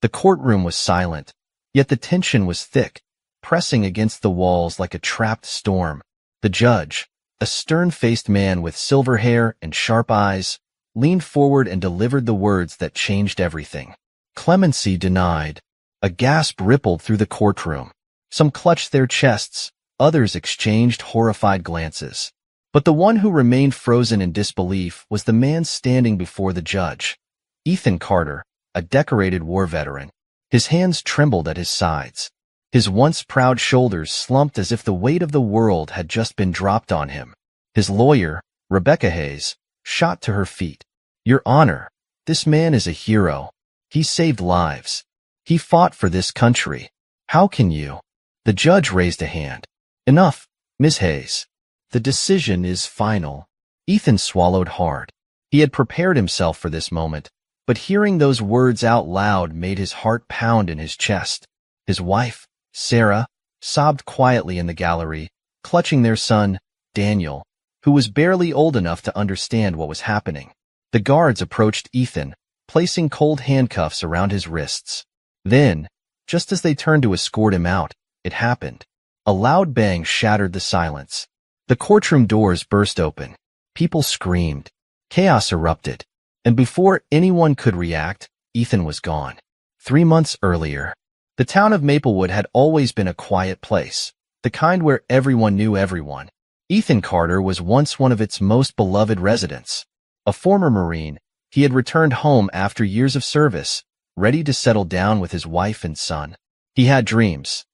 The courtroom was silent, yet the tension was thick, pressing against the walls like a trapped storm. The judge, a stern-faced man with silver hair and sharp eyes, leaned forward and delivered the words that changed everything. Clemency denied. A gasp rippled through the courtroom. Some clutched their chests, others exchanged horrified glances. But the one who remained frozen in disbelief was the man standing before the judge. Ethan Carter, a decorated war veteran. His hands trembled at his sides. His once proud shoulders slumped as if the weight of the world had just been dropped on him. His lawyer, Rebecca Hayes, shot to her feet. "Your Honor, this man is a hero. He saved lives. He fought for this country. How can you?" The judge raised a hand. "Enough, Ms. Hayes. The decision is final." Ethan swallowed hard. He had prepared himself for this moment, but hearing those words out loud made his heart pound in his chest. His wife, Sarah, sobbed quietly in the gallery, clutching their son, Daniel, who was barely old enough to understand what was happening. The guards approached Ethan, placing cold handcuffs around his wrists. Then, just as they turned to escort him out, it happened. A loud bang shattered the silence. The courtroom doors burst open. People screamed. Chaos erupted. And before anyone could react, Ethan was gone. 3 months earlier, the town of Maplewood had always been a quiet place, the kind where everyone knew everyone. Ethan Carter was once one of its most beloved residents. A former Marine, he had returned home after years of service, ready to settle down with his wife and son. He had dreams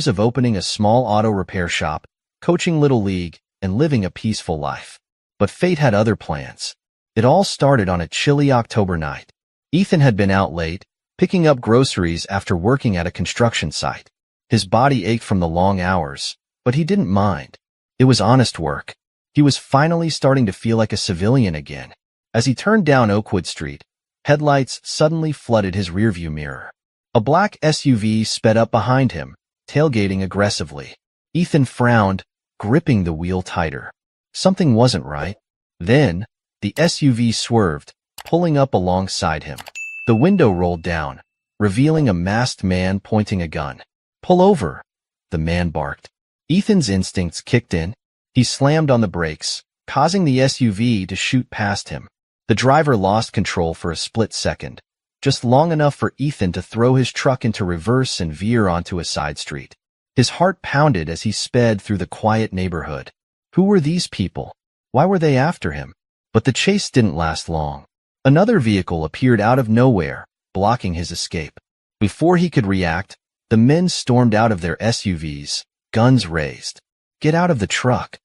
of opening a small auto repair shop, coaching Little League, and living a peaceful life. But fate had other plans. It all started on a chilly October night. Ethan had been out late, picking up groceries after working at a construction site. His body ached from the long hours, but he didn't mind. It was honest work. He was finally starting to feel like a civilian again. As he turned down Oakwood Street, headlights suddenly flooded his rearview mirror. A black SUV sped up behind him, tailgating aggressively. Ethan frowned, gripping the wheel tighter. Something wasn't right. Then, the SUV swerved, pulling up alongside him. The window rolled down, revealing a masked man pointing a gun. "Pull over," the man barked. Ethan's instincts kicked in. He slammed on the brakes, causing the SUV to shoot past him. The driver lost control for a split second, just long enough for Ethan to throw his truck into reverse and veer onto a side street. His heart pounded as he sped through the quiet neighborhood. Who were these people? Why were they after him? But the chase didn't last long. Another vehicle appeared out of nowhere, blocking his escape. Before he could react, the men stormed out of their SUVs, guns raised. "Get out of the truck."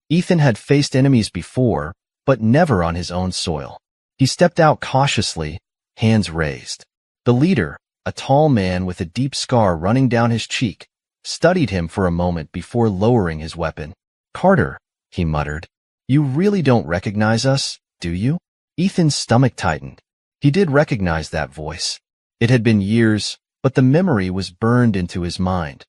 Ethan had faced enemies before, but never on his own soil. He stepped out cautiously, hands raised. The leader, a tall man with a deep scar running down his cheek, studied him for a moment before lowering his weapon. "Carter," he muttered, "you really don't recognize us, do you?" Ethan's stomach tightened. He did recognize that voice. It had been years, but the memory was burned into his mind.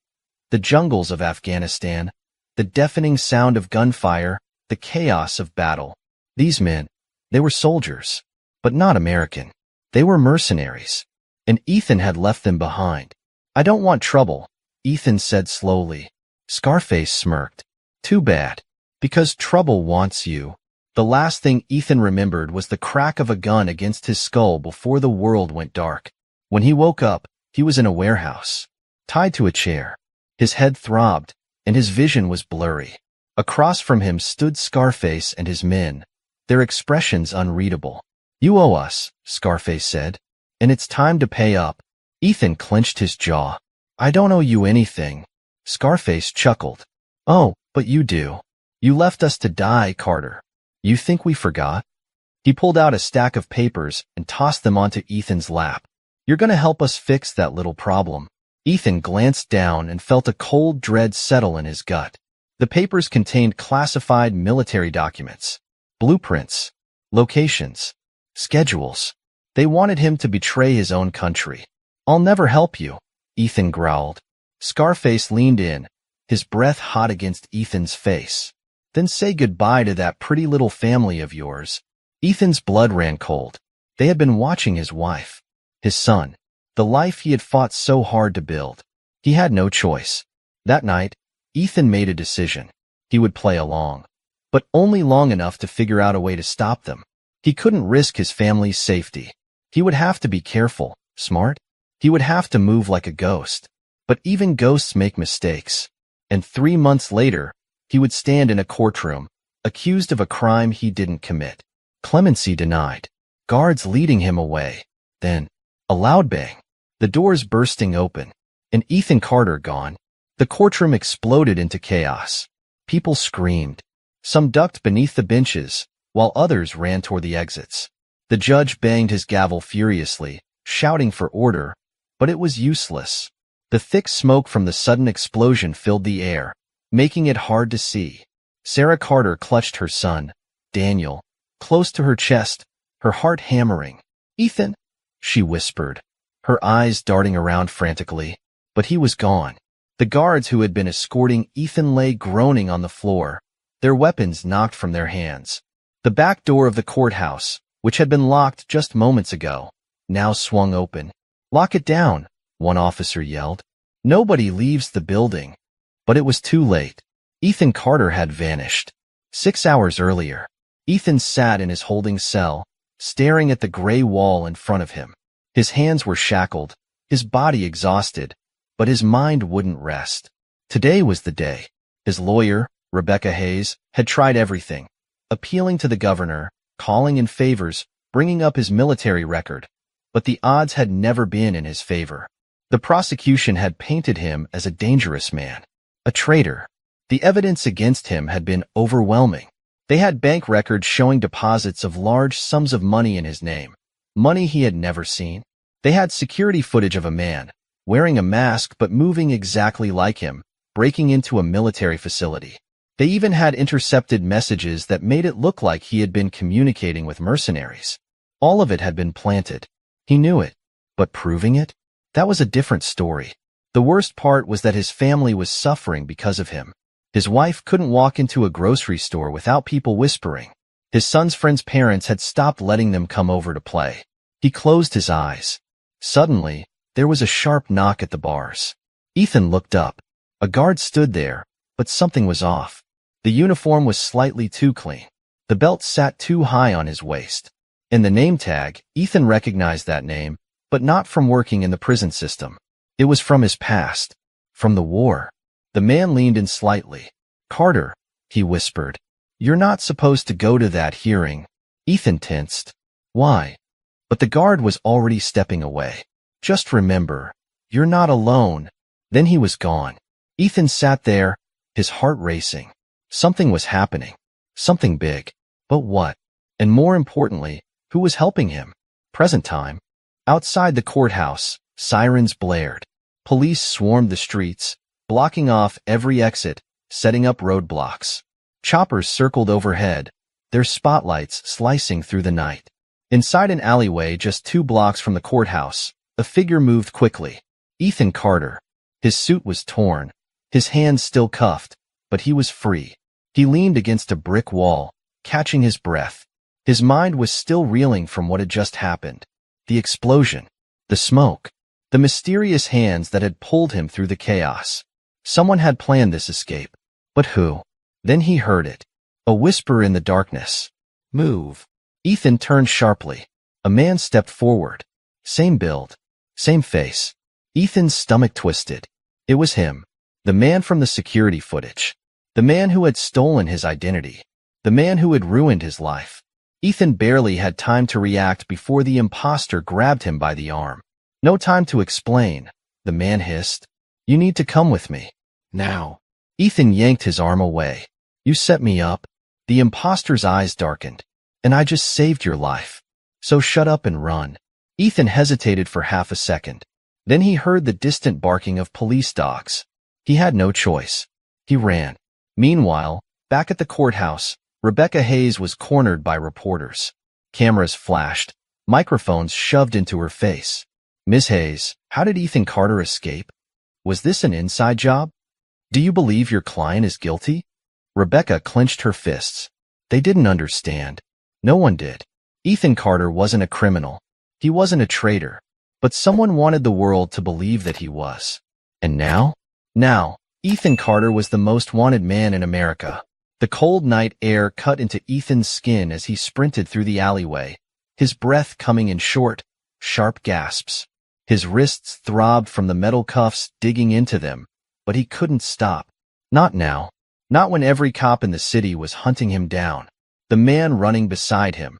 The jungles of Afghanistan, the deafening sound of gunfire, the chaos of battle. These men, they were soldiers, but not American. They were mercenaries, and Ethan had left them behind. "I don't want trouble," Ethan said slowly. Scarface smirked. "Too bad, because trouble wants you." The last thing Ethan remembered was the crack of a gun against his skull before the world went dark. When he woke up, he was in a warehouse, tied to a chair. His head throbbed, and his vision was blurry. Across from him stood Scarface and his men, their expressions unreadable. "You owe us," Scarface said, "and it's time to pay up." Ethan clenched his jaw. "I don't owe you anything." Scarface chuckled. "Oh, but you do. You left us to die, Carter. You think we forgot?" He pulled out a stack of papers and tossed them onto Ethan's lap. "You're gonna help us fix that little problem." Ethan glanced down and felt a cold dread settle in his gut. The papers contained classified military documents, blueprints, locations, schedules. They wanted him to betray his own country. "I'll never help you," Ethan growled. Scarface leaned in, his breath hot against Ethan's face. "Then say goodbye to that pretty little family of yours." Ethan's blood ran cold. They had been watching his wife, his son, the life he had fought so hard to build. He had no choice. That night, Ethan made a decision. He would play along, but only long enough to figure out a way to stop them. He couldn't risk his family's safety. He would have to be careful, smart. He would have to move like a ghost. But even ghosts make mistakes. And 3 months later, he would stand in a courtroom, accused of a crime he didn't commit. Clemency denied. Guards leading him away. Then, a loud bang. The doors bursting open. And Ethan Carter gone. The courtroom exploded into chaos. People screamed. Some ducked beneath the benches, while others ran toward the exits. The judge banged his gavel furiously, shouting for order, but it was useless. The thick smoke from the sudden explosion filled the air, making it hard to see. Sarah Carter clutched her son, Daniel, close to her chest, her heart hammering. "Ethan," she whispered, her eyes darting around frantically. But he was gone. The guards who had been escorting Ethan lay groaning on the floor, their weapons knocked from their hands. The back door of the courthouse, which had been locked just moments ago, now swung open. "Lock it down," one officer yelled. "Nobody leaves the building." But it was too late. Ethan Carter had vanished. 6 hours earlier, Ethan sat in his holding cell, staring at the gray wall in front of him. His hands were shackled, his body exhausted, but his mind wouldn't rest. Today was the day. His lawyer, Rebecca Hayes, had tried everything, appealing to the governor, calling in favors, bringing up his military record, but the odds had never been in his favor. The prosecution had painted him as a dangerous man, a traitor. The evidence against him had been overwhelming. They had bank records showing deposits of large sums of money in his name, money he had never seen. They had security footage of a man, wearing a mask but moving exactly like him, breaking into a military facility. They even had intercepted messages that made it look like he had been communicating with mercenaries. All of it had been planted. He knew it. But proving it? That was a different story. The worst part was that his family was suffering because of him. His wife couldn't walk into a grocery store without people whispering. His son's friends' parents had stopped letting them come over to play. He closed his eyes. Suddenly, there was a sharp knock at the bars. Ethan looked up. A guard stood there, but something was off. The uniform was slightly too clean. The belt sat too high on his waist. In the name tag, Ethan recognized that name, but not from working in the prison system. It was from his past, from the war. The man leaned in slightly. "Carter," he whispered, "you're not supposed to go to that hearing." Ethan tensed. "Why?" But the guard was already stepping away. "Just remember, you're not alone." Then he was gone. Ethan sat there, his heart racing. Something was happening. Something big. But what? And more importantly, who was helping him? Present time. Outside the courthouse, sirens blared. Police swarmed the streets, blocking off every exit, setting up roadblocks. Choppers circled overhead, their spotlights slicing through the night. Inside an alleyway just 2 blocks from the courthouse, a figure moved quickly. Ethan Carter. His suit was torn, his hands still cuffed, but he was free. He leaned against a brick wall, catching his breath. His mind was still reeling from what had just happened. The explosion, the smoke, the mysterious hands that had pulled him through the chaos. Someone had planned this escape. But who? Then he heard it. A whisper in the darkness. "Move." Ethan turned sharply. A man stepped forward. Same build, same face. Ethan's stomach twisted. It was him. The man from the security footage. The man who had stolen his identity. The man who had ruined his life. Ethan barely had time to react before the imposter grabbed him by the arm. "No time to explain," the man hissed. "You need to come with me. Now." Ethan yanked his arm away. "You set me up." The imposter's eyes darkened. "And I just saved your life. So shut up and run." Ethan hesitated for half a second. Then he heard the distant barking of police dogs. He had no choice. He ran. Meanwhile, back at the courthouse, Rebecca Hayes was cornered by reporters. Cameras flashed, microphones shoved into her face. "Ms. Hayes, how did Ethan Carter escape? Was this an inside job? Do you believe your client is guilty?" Rebecca clenched her fists. They didn't understand. No one did. Ethan Carter wasn't a criminal. He wasn't a traitor. but someone wanted the world to believe that he was. And now? Now, Ethan Carter was the most wanted man in America. The cold night air cut into Ethan's skin as he sprinted through the alleyway, his breath coming in short, sharp gasps. His wrists throbbed from the metal cuffs digging into them, but he couldn't stop. Not now. Not when every cop in the city was hunting him down. The man running beside him,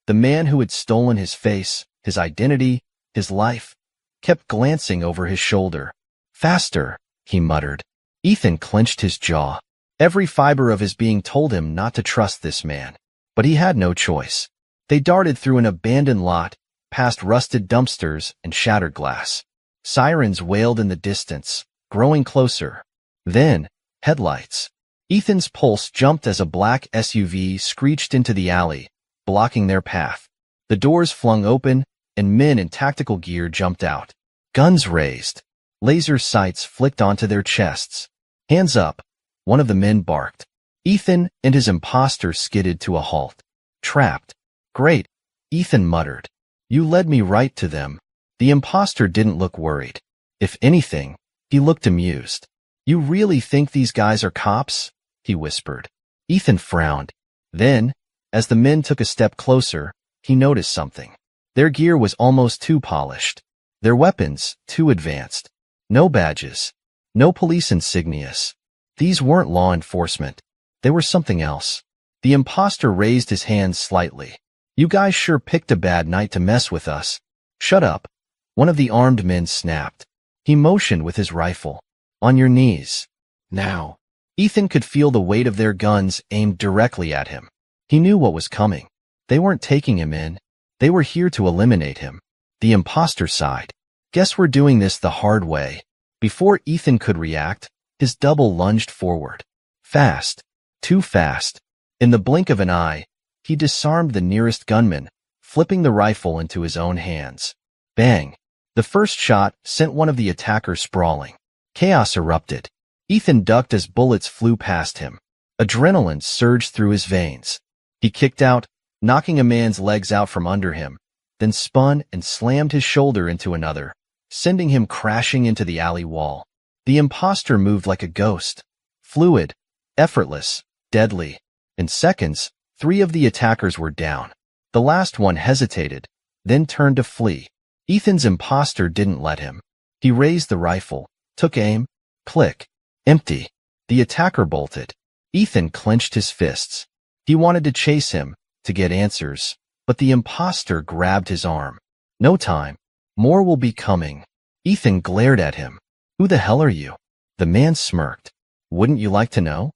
the man who had stolen his face, his identity, his life, kept glancing over his shoulder. Faster, he muttered. Ethan clenched his jaw. Every fiber of his being told him not to trust this man. But he had no choice. They darted through an abandoned lot, past rusted dumpsters and shattered glass. Sirens wailed in the distance, growing closer. Then, headlights. Ethan's pulse jumped as a black SUV screeched into the alley, blocking their path. The doors flung open, and men in tactical gear jumped out. Guns raised. Laser sights flicked onto their chests. Hands up, one of the men barked. Ethan and his imposter skidded to a halt. Trapped. Great, Ethan muttered. You led me right to them. The imposter didn't look worried. If anything, he looked amused. You really think these guys are cops? He whispered. Ethan frowned. Then, as the men took a step closer, he noticed something. Their gear was almost too polished. Their weapons, too advanced. No badges. No police insignias. These weren't law enforcement. They were something else. The imposter raised his hands slightly. You guys sure picked a bad night to mess with us. Shut up. One of the armed men snapped. He motioned with his rifle. On your knees. Now. Ethan could feel the weight of their guns aimed directly at him. He knew what was coming. They weren't taking him in. They were here to eliminate him. The imposter sighed. Guess we're doing this the hard way. Before Ethan could react, his double lunged forward. Fast. Too fast. In the blink of an eye, he disarmed the nearest gunman, flipping the rifle into his own hands. Bang. The first shot sent one of the attackers sprawling. Chaos erupted. Ethan ducked as bullets flew past him. Adrenaline surged through his veins. He kicked out, knocking a man's legs out from under him, then spun and slammed his shoulder into another, sending him crashing into the alley wall. The imposter moved like a ghost. Fluid, effortless, deadly. In seconds, 3 of the attackers were down. The last one hesitated, then turned to flee. Ethan's imposter didn't let him. He raised the rifle, took aim, click, empty. The attacker bolted. Ethan clenched his fists. He wanted to chase him, to get answers, but the imposter grabbed his arm. No time. More will be coming. Ethan glared at him. Who the hell are you? The man smirked. Wouldn't you like to know?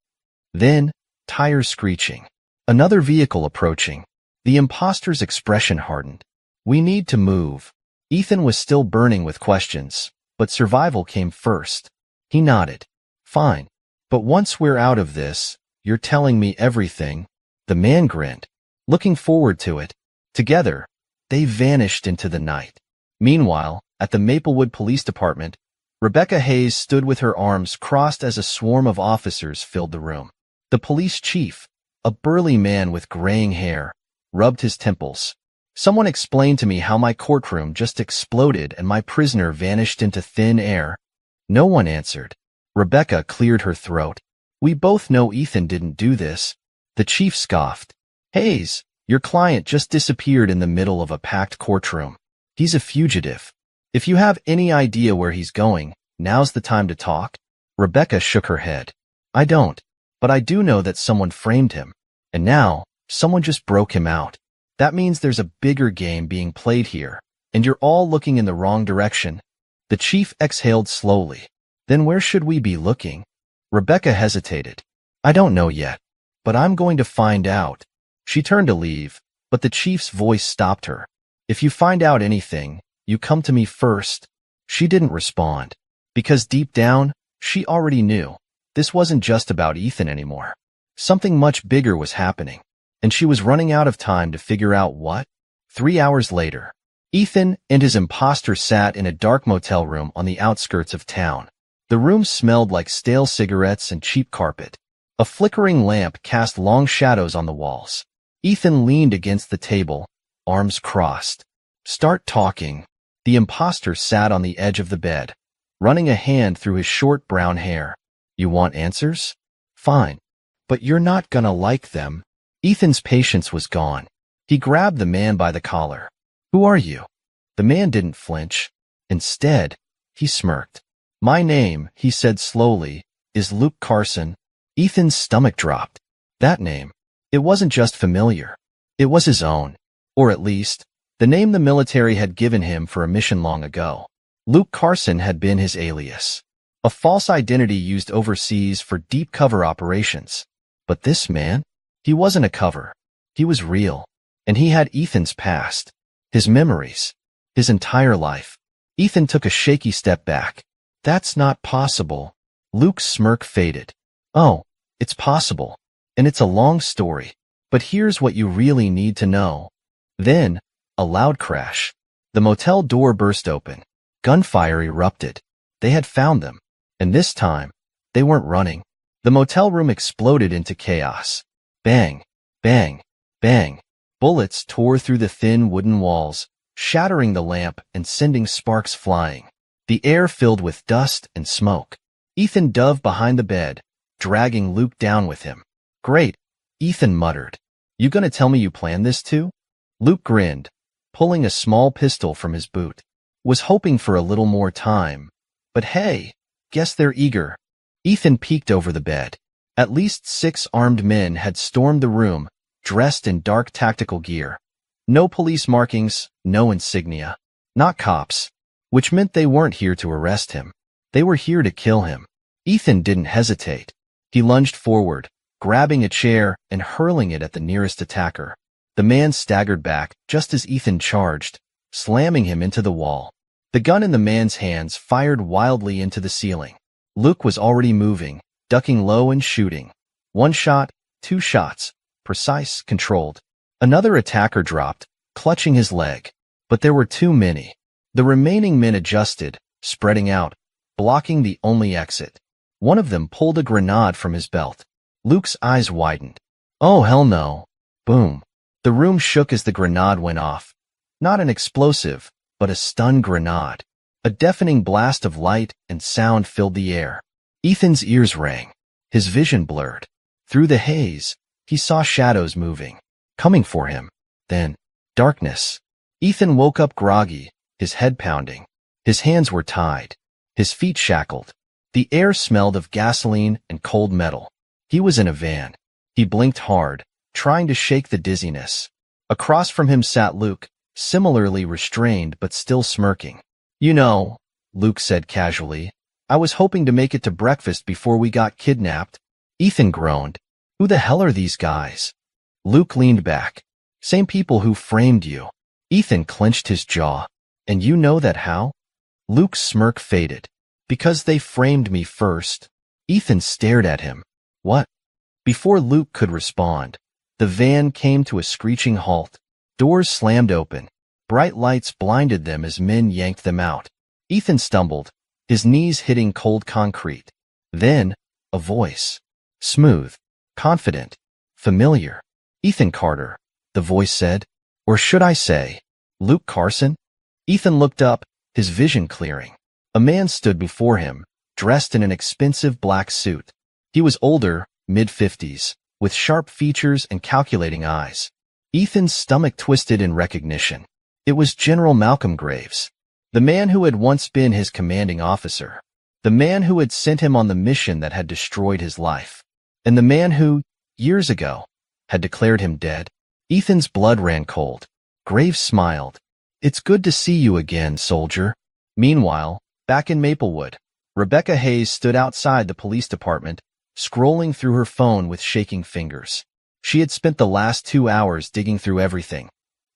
Then, tires screeching. Another vehicle approaching. The imposter's expression hardened. We need to move. Ethan was still burning with questions, but survival came first. He nodded. Fine. But once we're out of this, you're telling me everything. The man grinned, looking forward to it. Together, they vanished into the night. Meanwhile, at the Maplewood Police Department, Rebecca Hayes stood with her arms crossed as a swarm of officers filled the room. The police chief, a burly man with graying hair, rubbed his temples. Someone explained to me how my courtroom just exploded and my prisoner vanished into thin air. No one answered. Rebecca cleared her throat. We both know Ethan didn't do this. The chief scoffed. Hayes, your client just disappeared in the middle of a packed courtroom. He's a fugitive. If you have any idea where he's going, now's the time to talk. Rebecca shook her head. I don't. But I do know that someone framed him. And now, someone just broke him out. That means there's a bigger game being played here, and you're all looking in the wrong direction. The chief exhaled slowly. Then where should we be looking? Rebecca hesitated. I don't know yet, but I'm going to find out. She turned to leave, but the chief's voice stopped her. If you find out anything, you come to me first. She didn't respond, because deep down, she already knew. This wasn't just about Ethan anymore. Something much bigger was happening, and she was running out of time to figure out what. 3 hours later, Ethan and his imposter sat in a dark motel room on the outskirts of town. The room smelled like stale cigarettes and cheap carpet. A flickering lamp cast long shadows on the walls. Ethan leaned against the table, arms crossed. Start talking. The imposter sat on the edge of the bed, running a hand through his short brown hair. You want answers? Fine. But you're not gonna like them. Ethan's patience was gone. He grabbed the man by the collar. Who are you? The man didn't flinch. Instead, he smirked. My name, he said slowly, is Luke Carson. Ethan's stomach dropped. That name. It wasn't just familiar. It was his own. Or at least, the name the military had given him for a mission long ago. Luke Carson had been his alias. A false identity used overseas for deep cover operations. But this man? He wasn't a cover. He was real. And he had Ethan's past. His memories. His entire life. Ethan took a shaky step back. That's not possible. Luke's smirk faded. Oh, it's possible. And it's a long story. But here's what you really need to know. Then, a loud crash. The motel door burst open. Gunfire erupted. They had found them. And this time, they weren't running. The motel room exploded into chaos. Bang, bang, bang. Bullets tore through the thin wooden walls, shattering the lamp and sending sparks flying. The air filled with dust and smoke. Ethan dove behind the bed, dragging Luke down with him. Great, Ethan muttered. You gonna tell me you planned this too? Luke grinned, pulling a small pistol from his boot. Was hoping for a little more time. But hey, guess they're eager. Ethan peeked over the bed. At least 6 armed men had stormed the room, dressed in dark tactical gear. No police markings, no insignia. Not cops. Which meant they weren't here to arrest him. They were here to kill him. Ethan didn't hesitate. He lunged forward, grabbing a chair and hurling it at the nearest attacker. The man staggered back just as Ethan charged, slamming him into the wall. The gun in the man's hands fired wildly into the ceiling. Luke was already moving, ducking low and shooting. 1 shot, 2 shots. Precise, controlled. Another attacker dropped, clutching his leg. But there were too many. The remaining men adjusted, spreading out, blocking the only exit. One of them pulled a grenade from his belt. Luke's eyes widened. Oh, hell no. Boom. The room shook as the grenade went off. Not an explosive, but a stun grenade. A deafening blast of light and sound filled the air. Ethan's ears rang. His vision blurred. Through the haze, he saw shadows moving, coming for him. Then, darkness. Ethan woke up groggy, his head pounding. His hands were tied, his feet shackled. The air smelled of gasoline and cold metal. He was in a van. He blinked hard, trying to shake the dizziness. Across from him sat Luke, similarly restrained but still smirking. You know, Luke said casually, I was hoping to make it to breakfast before we got kidnapped. Ethan groaned. Who the hell are these guys? Luke leaned back. Same people who framed you. Ethan clenched his jaw. And you know that how? Luke's smirk faded. Because they framed me first. Ethan stared at him. What? Before Luke could respond, the van came to a screeching halt. Doors slammed open. Bright lights blinded them as men yanked them out. Ethan stumbled, his knees hitting cold concrete. Then, a voice. Smooth, confident, familiar. Ethan Carter, the voice said. Or should I say, Luke Carson? Ethan looked up, his vision clearing. A man stood before him, dressed in an expensive black suit. He was older, mid-50s, with sharp features and calculating eyes. Ethan's stomach twisted in recognition. It was General Malcolm Graves, the man who had once been his commanding officer, the man who had sent him on the mission that had destroyed his life, and the man who, years ago, had declared him dead. Ethan's blood ran cold. Graves smiled. It's good to see you again, soldier. Meanwhile, back in Maplewood, Rebecca Hayes stood outside the police department, scrolling through her phone with shaking fingers. She had spent the last 2 hours digging through everything.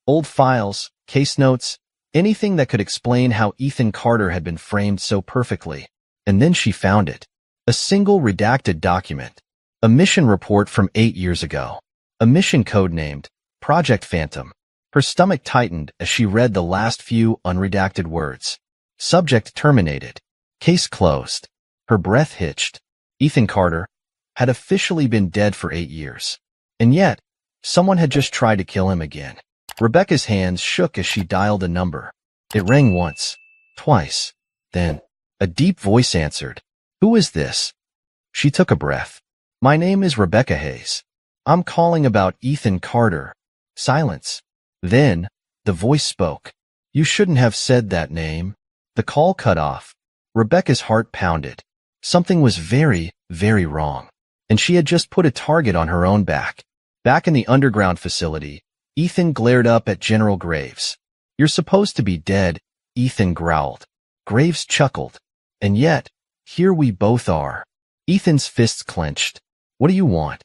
Old files, case notes, anything that could explain how Ethan Carter had been framed so perfectly. And then she found it. A single redacted document. A mission report from 8 years ago. A mission codenamed Project Phantom. Her stomach tightened as she read the last few unredacted words. Subject terminated. Case closed. Her breath hitched. Ethan Carter had officially been dead for 8 years. And yet, someone had just tried to kill him again. Rebecca's hands shook as she dialed a number. It rang once, twice. Then, a deep voice answered. Who is this? She took a breath. My name is Rebecca Hayes. I'm calling about Ethan Carter. Silence. Then, the voice spoke. You shouldn't have said that name. The call cut off. Rebecca's heart pounded. Something was very, very wrong. And she had just put a target on her own back. Back in the underground facility, Ethan glared up at General Graves. You're supposed to be dead, Ethan growled. Graves chuckled. And yet, here we both are. Ethan's fists clenched. What do you want?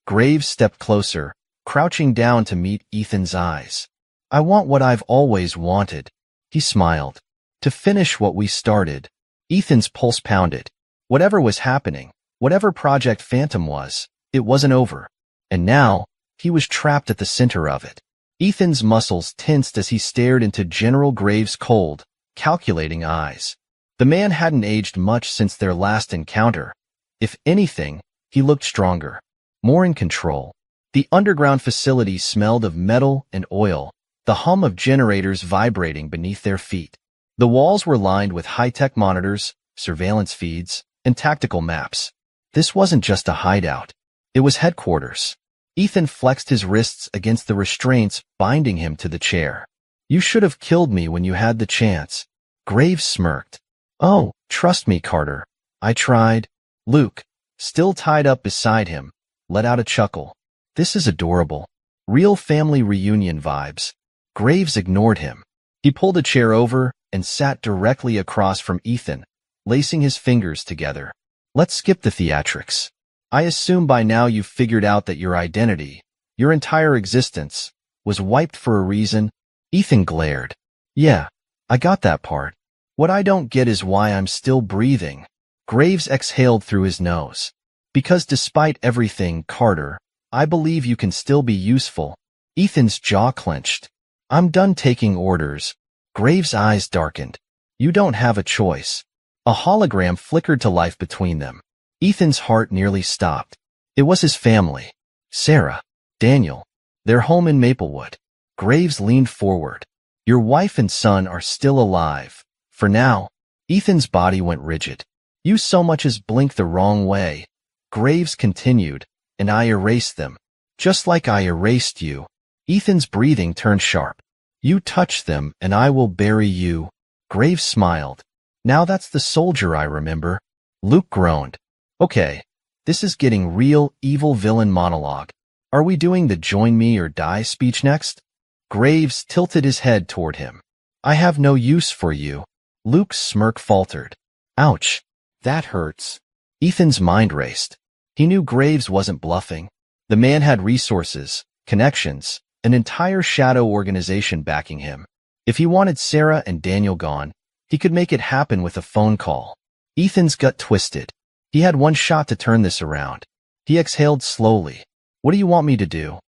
Graves stepped closer, crouching down to meet Ethan's eyes. I want what I've always wanted. He smiled. To finish what we started. Ethan's pulse pounded. Whatever was happening, whatever Project Phantom was, it wasn't over. And now, he was trapped at the center of it. Ethan's muscles tensed as he stared into General Graves' cold, calculating eyes. The man hadn't aged much since their last encounter. If anything, he looked stronger, more in control. The underground facility smelled of metal and oil, the hum of generators vibrating beneath their feet. The walls were lined with high-tech monitors, surveillance feeds, and tactical maps. This wasn't just a hideout. It was headquarters. Ethan flexed his wrists against the restraints binding him to the chair. You should have killed me when you had the chance. Graves smirked. Oh, trust me, Carter. I tried. Luke, still tied up beside him, let out a chuckle. This is adorable. Real family reunion vibes. Graves ignored him. He pulled a chair over and sat directly across from Ethan, lacing his fingers together. Let's skip the theatrics. I assume by now you've figured out that your identity, your entire existence, was wiped for a reason. Ethan glared. Yeah, I got that part. What I don't get is why I'm still breathing. Graves exhaled through his nose. Because despite everything, Carter, I believe you can still be useful. Ethan's jaw clenched. I'm done taking orders. Graves' eyes darkened. You don't have a choice. A hologram flickered to life between them. Ethan's heart nearly stopped. It was his family. Sarah, Daniel, their home in Maplewood. Graves leaned forward. Your wife and son are still alive. For now. Ethan's body went rigid. You so much as blinked the wrong way. Graves continued, and I erased them. Just like I erased you. Ethan's breathing turned sharp. You touch them, and I will bury you. Graves smiled. Now that's the soldier I remember. Luke groaned. Okay, this is getting real evil villain monologue. Are we doing the join me or die speech next? Graves tilted his head toward him. I have no use for you. Luke's smirk faltered. Ouch. That hurts. Ethan's mind raced. He knew Graves wasn't bluffing. The man had resources, connections, an entire shadow organization backing him. If he wanted Sarah and Daniel gone, he could make it happen with a phone call. Ethan's gut twisted. He had one shot to turn this around. He exhaled slowly. What do you want me to do?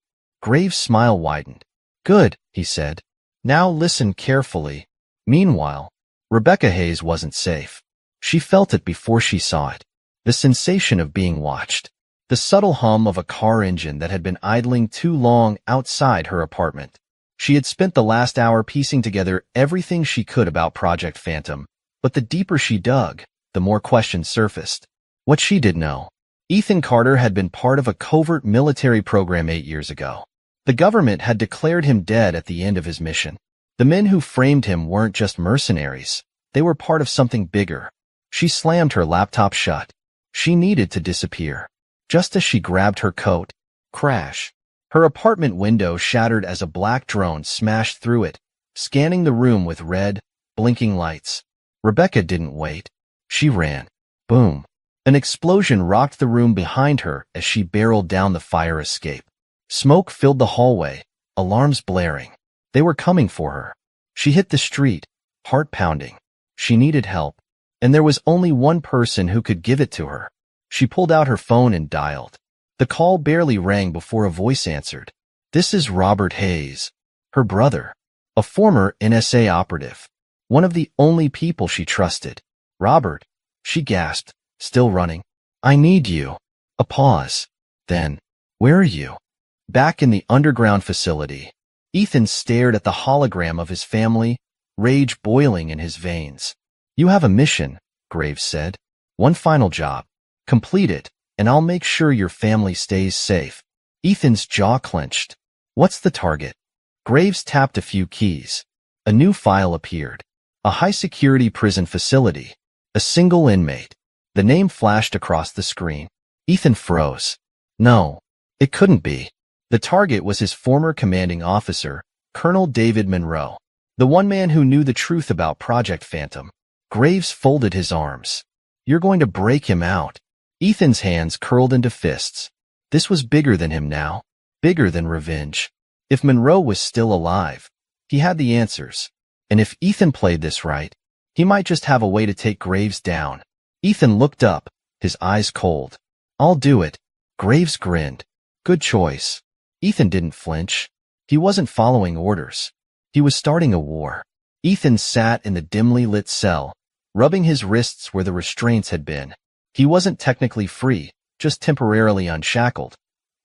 Graves' smile widened. Good, he said. Now listen carefully. Meanwhile, Rebecca Hayes wasn't safe. She felt it before she saw it. The sensation of being watched. The subtle hum of a car engine that had been idling too long outside her apartment. She had spent the last hour piecing together everything she could about Project Phantom, but the deeper she dug, the more questions surfaced. What she did know. Ethan Carter had been part of a covert military program 8 years ago. The government had declared him dead at the end of his mission. The men who framed him weren't just mercenaries. They were part of something bigger. She slammed her laptop shut. She needed to disappear. Just as she grabbed her coat, crash. Her apartment window shattered as a black drone smashed through it, scanning the room with red, blinking lights. Rebecca didn't wait. She ran. Boom. An explosion rocked the room behind her as she barreled down the fire escape. Smoke filled the hallway, alarms blaring. They were coming for her. She hit the street, heart pounding. She needed help, and there was only one person who could give it to her. She pulled out her phone and dialed. The call barely rang before a voice answered. This is Robert Hayes, her brother, a former NSA operative, one of the only people she trusted. Robert, she gasped, still running. I need you. A pause. Then, where are you? Back in the underground facility. Ethan stared at the hologram of his family, rage boiling in his veins. "You have a mission," Graves said. "One final job. Complete it, and I'll make sure your family stays safe." Ethan's jaw clenched. "What's the target?" Graves tapped a few keys. A new file appeared. A high-security prison facility. A single inmate. The name flashed across the screen. Ethan froze. No, it couldn't be. The target was his former commanding officer, Colonel David Monroe, the one man who knew the truth about Project Phantom. Graves folded his arms. "You're going to break him out." Ethan's hands curled into fists. This was bigger than him now. Bigger than revenge. If Monroe was still alive, he had the answers. And if Ethan played this right, he might just have a way to take Graves down. Ethan looked up, his eyes cold. "I'll do it." Graves grinned. "Good choice." Ethan didn't flinch. He wasn't following orders. He was starting a war. Ethan sat in the dimly lit cell, rubbing his wrists where the restraints had been. He wasn't technically free, just temporarily unshackled.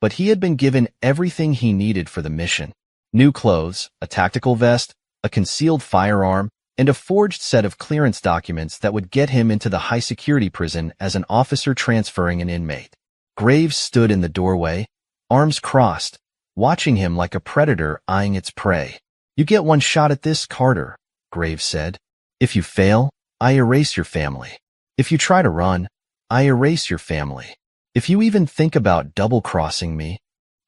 But he had been given everything he needed for the mission. New clothes, a tactical vest, a concealed firearm, and a forged set of clearance documents that would get him into the high-security prison as an officer transferring an inmate. Graves stood in the doorway, arms crossed, watching him like a predator eyeing its prey. "You get one shot at this, Carter," Graves said. "If you fail, I erase your family. If you try to run, I erase your family. If you even think about double-crossing me."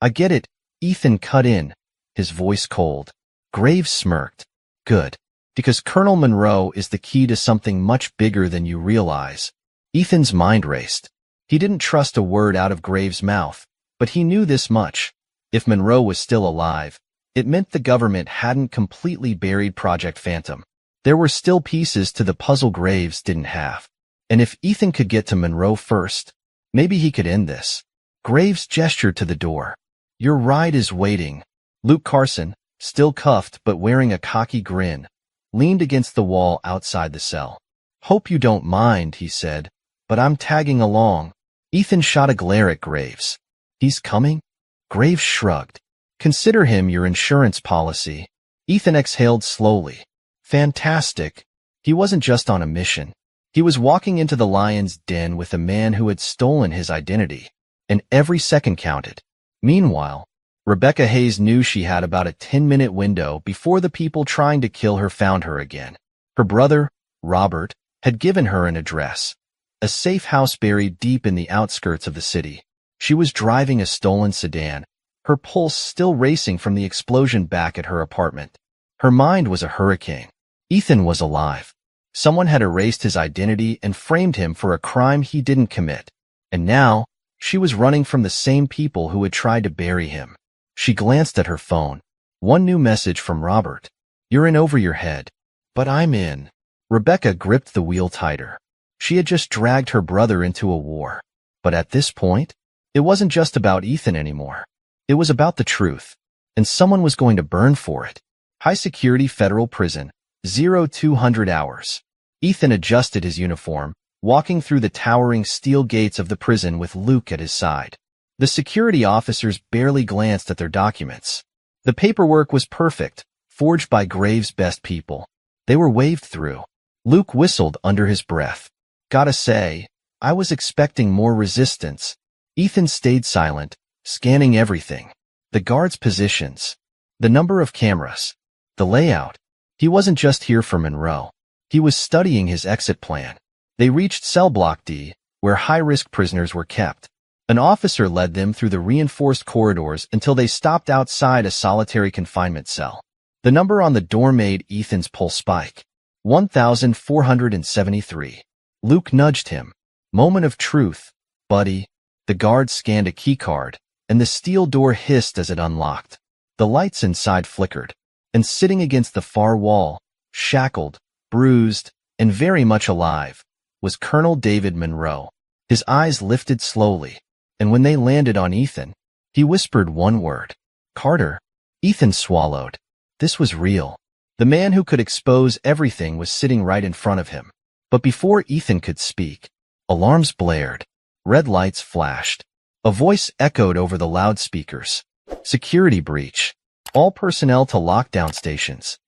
"I get it," Ethan cut in, his voice cold. Graves smirked. "Good. Because Colonel Monroe is the key to something much bigger than you realize." Ethan's mind raced. He didn't trust a word out of Graves' mouth, but he knew this much. If Monroe was still alive, it meant the government hadn't completely buried Project Phantom. There were still pieces to the puzzle Graves didn't have. And if Ethan could get to Monroe first, maybe he could end this. Graves gestured to the door. "Your ride is waiting." Luke Carson, still cuffed but wearing a cocky grin, leaned against the wall outside the cell. "Hope you don't mind," he said, "but I'm tagging along." Ethan shot a glare at Graves. "He's coming?" Graves shrugged. "Consider him your insurance policy." Ethan exhaled slowly. Fantastic. He wasn't just on a mission. He was walking into the lion's den with a man who had stolen his identity, and every second counted. Meanwhile, Rebecca Hayes knew she had about a 10-minute window before the people trying to kill her found her again. Her brother, Robert, had given her an address, a safe house buried deep in the outskirts of the city. She was driving a stolen sedan, her pulse still racing from the explosion back at her apartment. Her mind was a hurricane. Ethan was alive. Someone had erased his identity and framed him for a crime he didn't commit. And now, she was running from the same people who had tried to bury him. She glanced at her phone. One new message from Robert. "You're in over your head." "But I'm in." Rebecca gripped the wheel tighter. She had just dragged her brother into a war. But at this point, it wasn't just about Ethan anymore. It was about the truth. And someone was going to burn for it. High-security federal prison, 0200 hours. Ethan adjusted his uniform, walking through the towering steel gates of the prison with Luke at his side. The security officers barely glanced at their documents. The paperwork was perfect, forged by Graves' best people. They were waved through. Luke whistled under his breath. "Gotta say, I was expecting more resistance." Ethan stayed silent, scanning everything. The guards' positions, the number of cameras, the layout. He wasn't just here for Monroe. He was studying his exit plan. They reached cell block D, where high-risk prisoners were kept. An officer led them through the reinforced corridors until they stopped outside a solitary confinement cell. The number on the door made Ethan's pulse spike. 1473. Luke nudged him. "Moment of truth, buddy." The guard scanned a keycard, and the steel door hissed as it unlocked. The lights inside flickered, and sitting against the far wall, shackled, bruised, and very much alive, was Colonel David Monroe. His eyes lifted slowly, and when they landed on Ethan, he whispered one word. "Carter." Ethan swallowed. This was real. The man who could expose everything was sitting right in front of him. But before Ethan could speak, alarms blared. Red lights flashed. A voice echoed over the loudspeakers. "Security breach. All personnel to lockdown stations."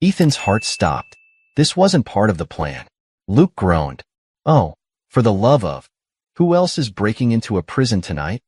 Ethan's heart stopped. This wasn't part of the plan. Luke groaned. Oh, for the love of... Who else is breaking into a prison tonight?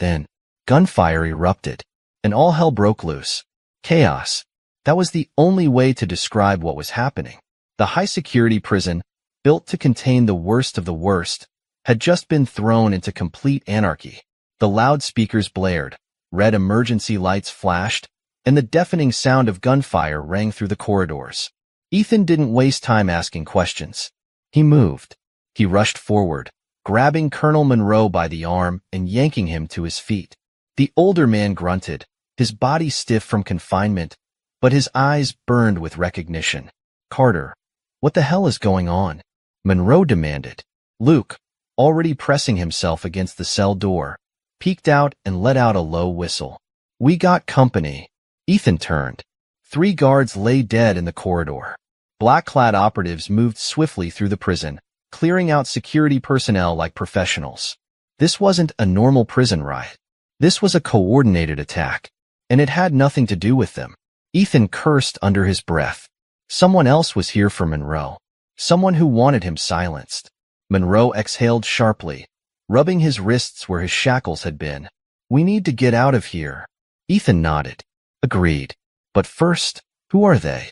Then, gunfire erupted, and all hell broke loose. Chaos. That was the only way to describe what was happening. The high-security prison, built to contain the worst of the worst, had just been thrown into complete anarchy. The loudspeakers blared, red emergency lights flashed, and the deafening sound of gunfire rang through the corridors. Ethan didn't waste time asking questions. He moved. He rushed forward, grabbing Colonel Monroe by the arm and yanking him to his feet. The older man grunted, his body stiff from confinement, but his eyes burned with recognition. Carter, what the hell is going on? Monroe demanded. Luke, already pressing himself against the cell door, peeked out and let out a low whistle. We got company. Ethan turned. 3 guards lay dead in the corridor. Black-clad operatives moved swiftly through the prison, clearing out security personnel like professionals. This wasn't a normal prison riot. This was a coordinated attack, and it had nothing to do with them. Ethan cursed under his breath. Someone else was here for Monroe. Someone who wanted him silenced. Monroe exhaled sharply, rubbing his wrists where his shackles had been. We need to get out of here. Ethan nodded. Agreed. But first, who are they?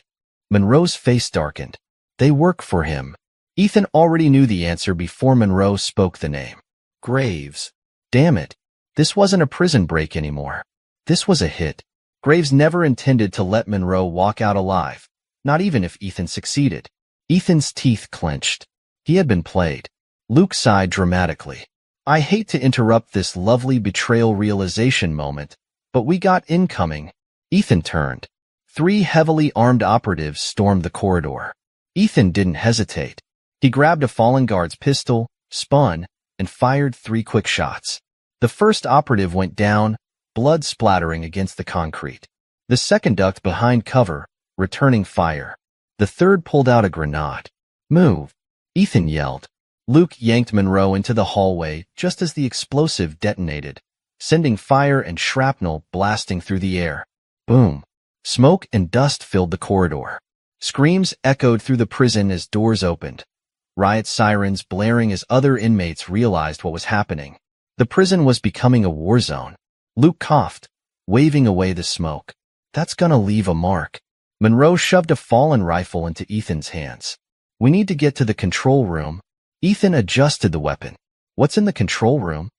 Monroe's face darkened. They work for him. Ethan already knew the answer before Monroe spoke the name. Graves. Damn it. This wasn't a prison break anymore. This was a hit. Graves never intended to let Monroe walk out alive, not even if Ethan succeeded. Ethan's teeth clenched. He had been played. Luke sighed dramatically. I hate to interrupt this lovely betrayal realization moment, but we got incoming. Ethan turned. 3 heavily armed operatives stormed the corridor. Ethan didn't hesitate. He grabbed a fallen guard's pistol, spun, and fired 3 quick shots. The first operative went down, blood splattering against the concrete. The second ducked behind cover, returning fire. The third pulled out a grenade. Move! Ethan yelled. Luke yanked Monroe into the hallway just as the explosive detonated, sending fire and shrapnel blasting through the air. Boom! Smoke and dust filled the corridor. Screams echoed through the prison as doors opened. Riot sirens blaring as other inmates realized what was happening. The prison was becoming a war zone. Luke coughed, waving away the smoke. That's gonna leave a mark. Monroe shoved a fallen rifle into Ethan's hands. We need to get to the control room. Ethan adjusted the weapon. What's in the control room?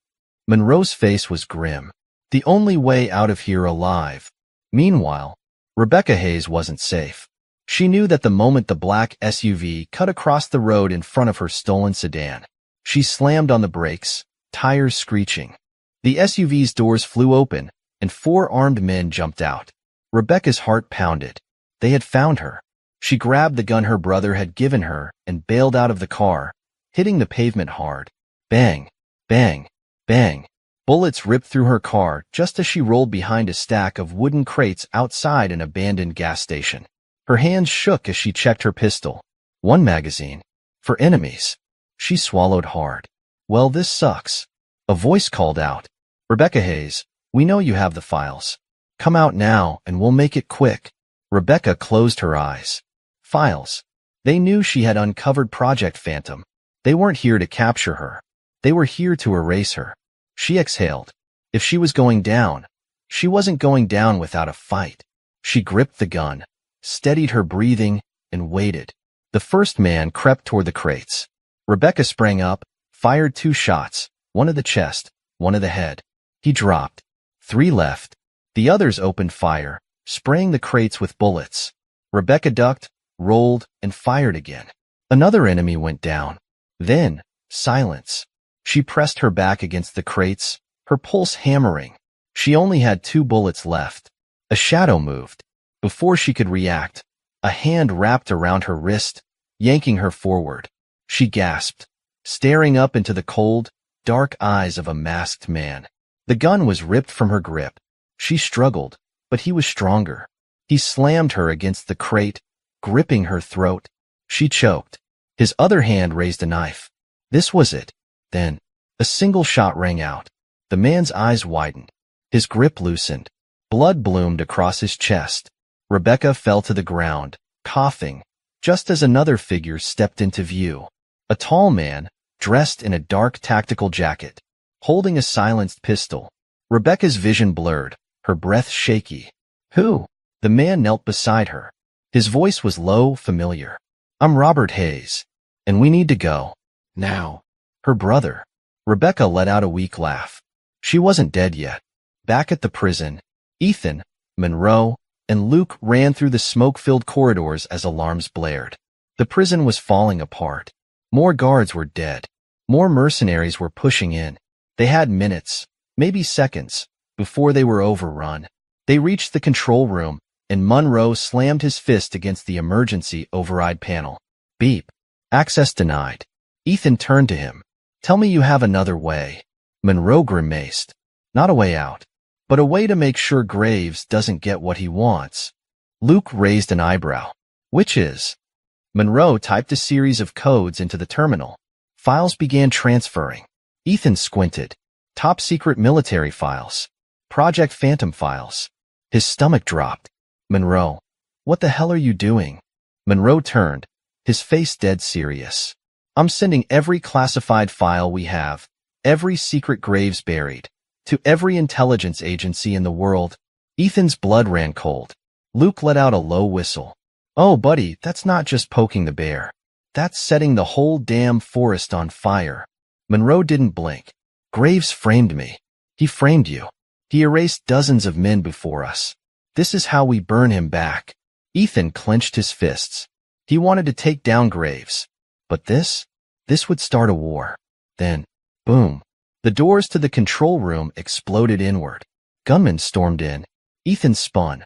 Monroe's face was grim. The only way out of here alive. Meanwhile, Rebecca Hayes wasn't safe. She knew that the moment the black SUV cut across the road in front of her stolen sedan, she slammed on the brakes, tires screeching. The SUV's doors flew open, and 4 armed men jumped out. Rebecca's heart pounded. They had found her. She grabbed the gun her brother had given her and bailed out of the car, hitting the pavement hard. Bang, bang, bang. Bullets ripped through her car just as she rolled behind a stack of wooden crates outside an abandoned gas station. Her hands shook as she checked her pistol. 1 magazine. For enemies. She swallowed hard. Well, this sucks. A voice called out. Rebecca Hayes, we know you have the files. Come out now and we'll make it quick. Rebecca closed her eyes. Files. They knew she had uncovered Project Phantom. They weren't here to capture her. They were here to erase her. She exhaled. If she was going down, she wasn't going down without a fight. She gripped the gun, steadied her breathing, and waited. The first man crept toward the crates. Rebecca sprang up, fired 2 shots, one of the chest, one of the head. He dropped. 3 left. The others opened fire, spraying the crates with bullets. Rebecca ducked, rolled, and fired again. Another enemy went down. Then, silence. She pressed her back against the crates, her pulse hammering. She only had 2 bullets left. A shadow moved. Before she could react, a hand wrapped around her wrist, yanking her forward. She gasped, staring up into the cold, dark eyes of a masked man. The gun was ripped from her grip. She struggled, but he was stronger. He slammed her against the crate, gripping her throat. She choked. His other hand raised a knife. This was it. Then, a single shot rang out. The man's eyes widened. His grip loosened. Blood bloomed across his chest. Rebecca fell to the ground, coughing, just as another figure stepped into view. A tall man, dressed in a dark tactical jacket, holding a silenced pistol. Rebecca's vision blurred, her breath shaky. Who? The man knelt beside her. His voice was low, familiar. I'm Robert Hayes, and we need to go. Now. Her brother. Rebecca let out a weak laugh. She wasn't dead yet. Back at the prison, Ethan, Monroe, and Luke ran through the smoke-filled corridors as alarms blared. The prison was falling apart. More guards were dead. More mercenaries were pushing in. They had minutes, maybe seconds, before they were overrun. They reached the control room, and Monroe slammed his fist against the emergency override panel. Beep. Access denied. Ethan turned to him. Tell me you have another way. Monroe grimaced. Not a way out, but a way to make sure Graves doesn't get what he wants. Luke raised an eyebrow. Which is? Monroe typed a series of codes into the terminal. Files began transferring. Ethan squinted. Top secret military files. Project Phantom files. His stomach dropped. Monroe, what the hell are you doing? Monroe turned, his face dead serious. I'm sending every classified file we have, every secret Graves buried, to every intelligence agency in the world. Ethan's blood ran cold. Luke let out a low whistle. Oh, buddy, that's not just poking the bear. That's setting the whole damn forest on fire. Monroe didn't blink. Graves framed me. He framed you. He erased dozens of men before us. This is how we burn him back. Ethan clenched his fists. He wanted to take down Graves. But this would start a war. Then, boom. The doors to the control room exploded inward. Gunmen stormed in. Ethan spun,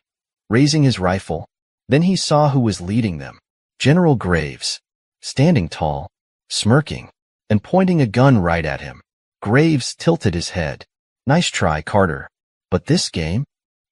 raising his rifle. Then he saw who was leading them. General Graves, standing tall, smirking, and pointing a gun right at him. Graves tilted his head. Nice try, Carter. But this game?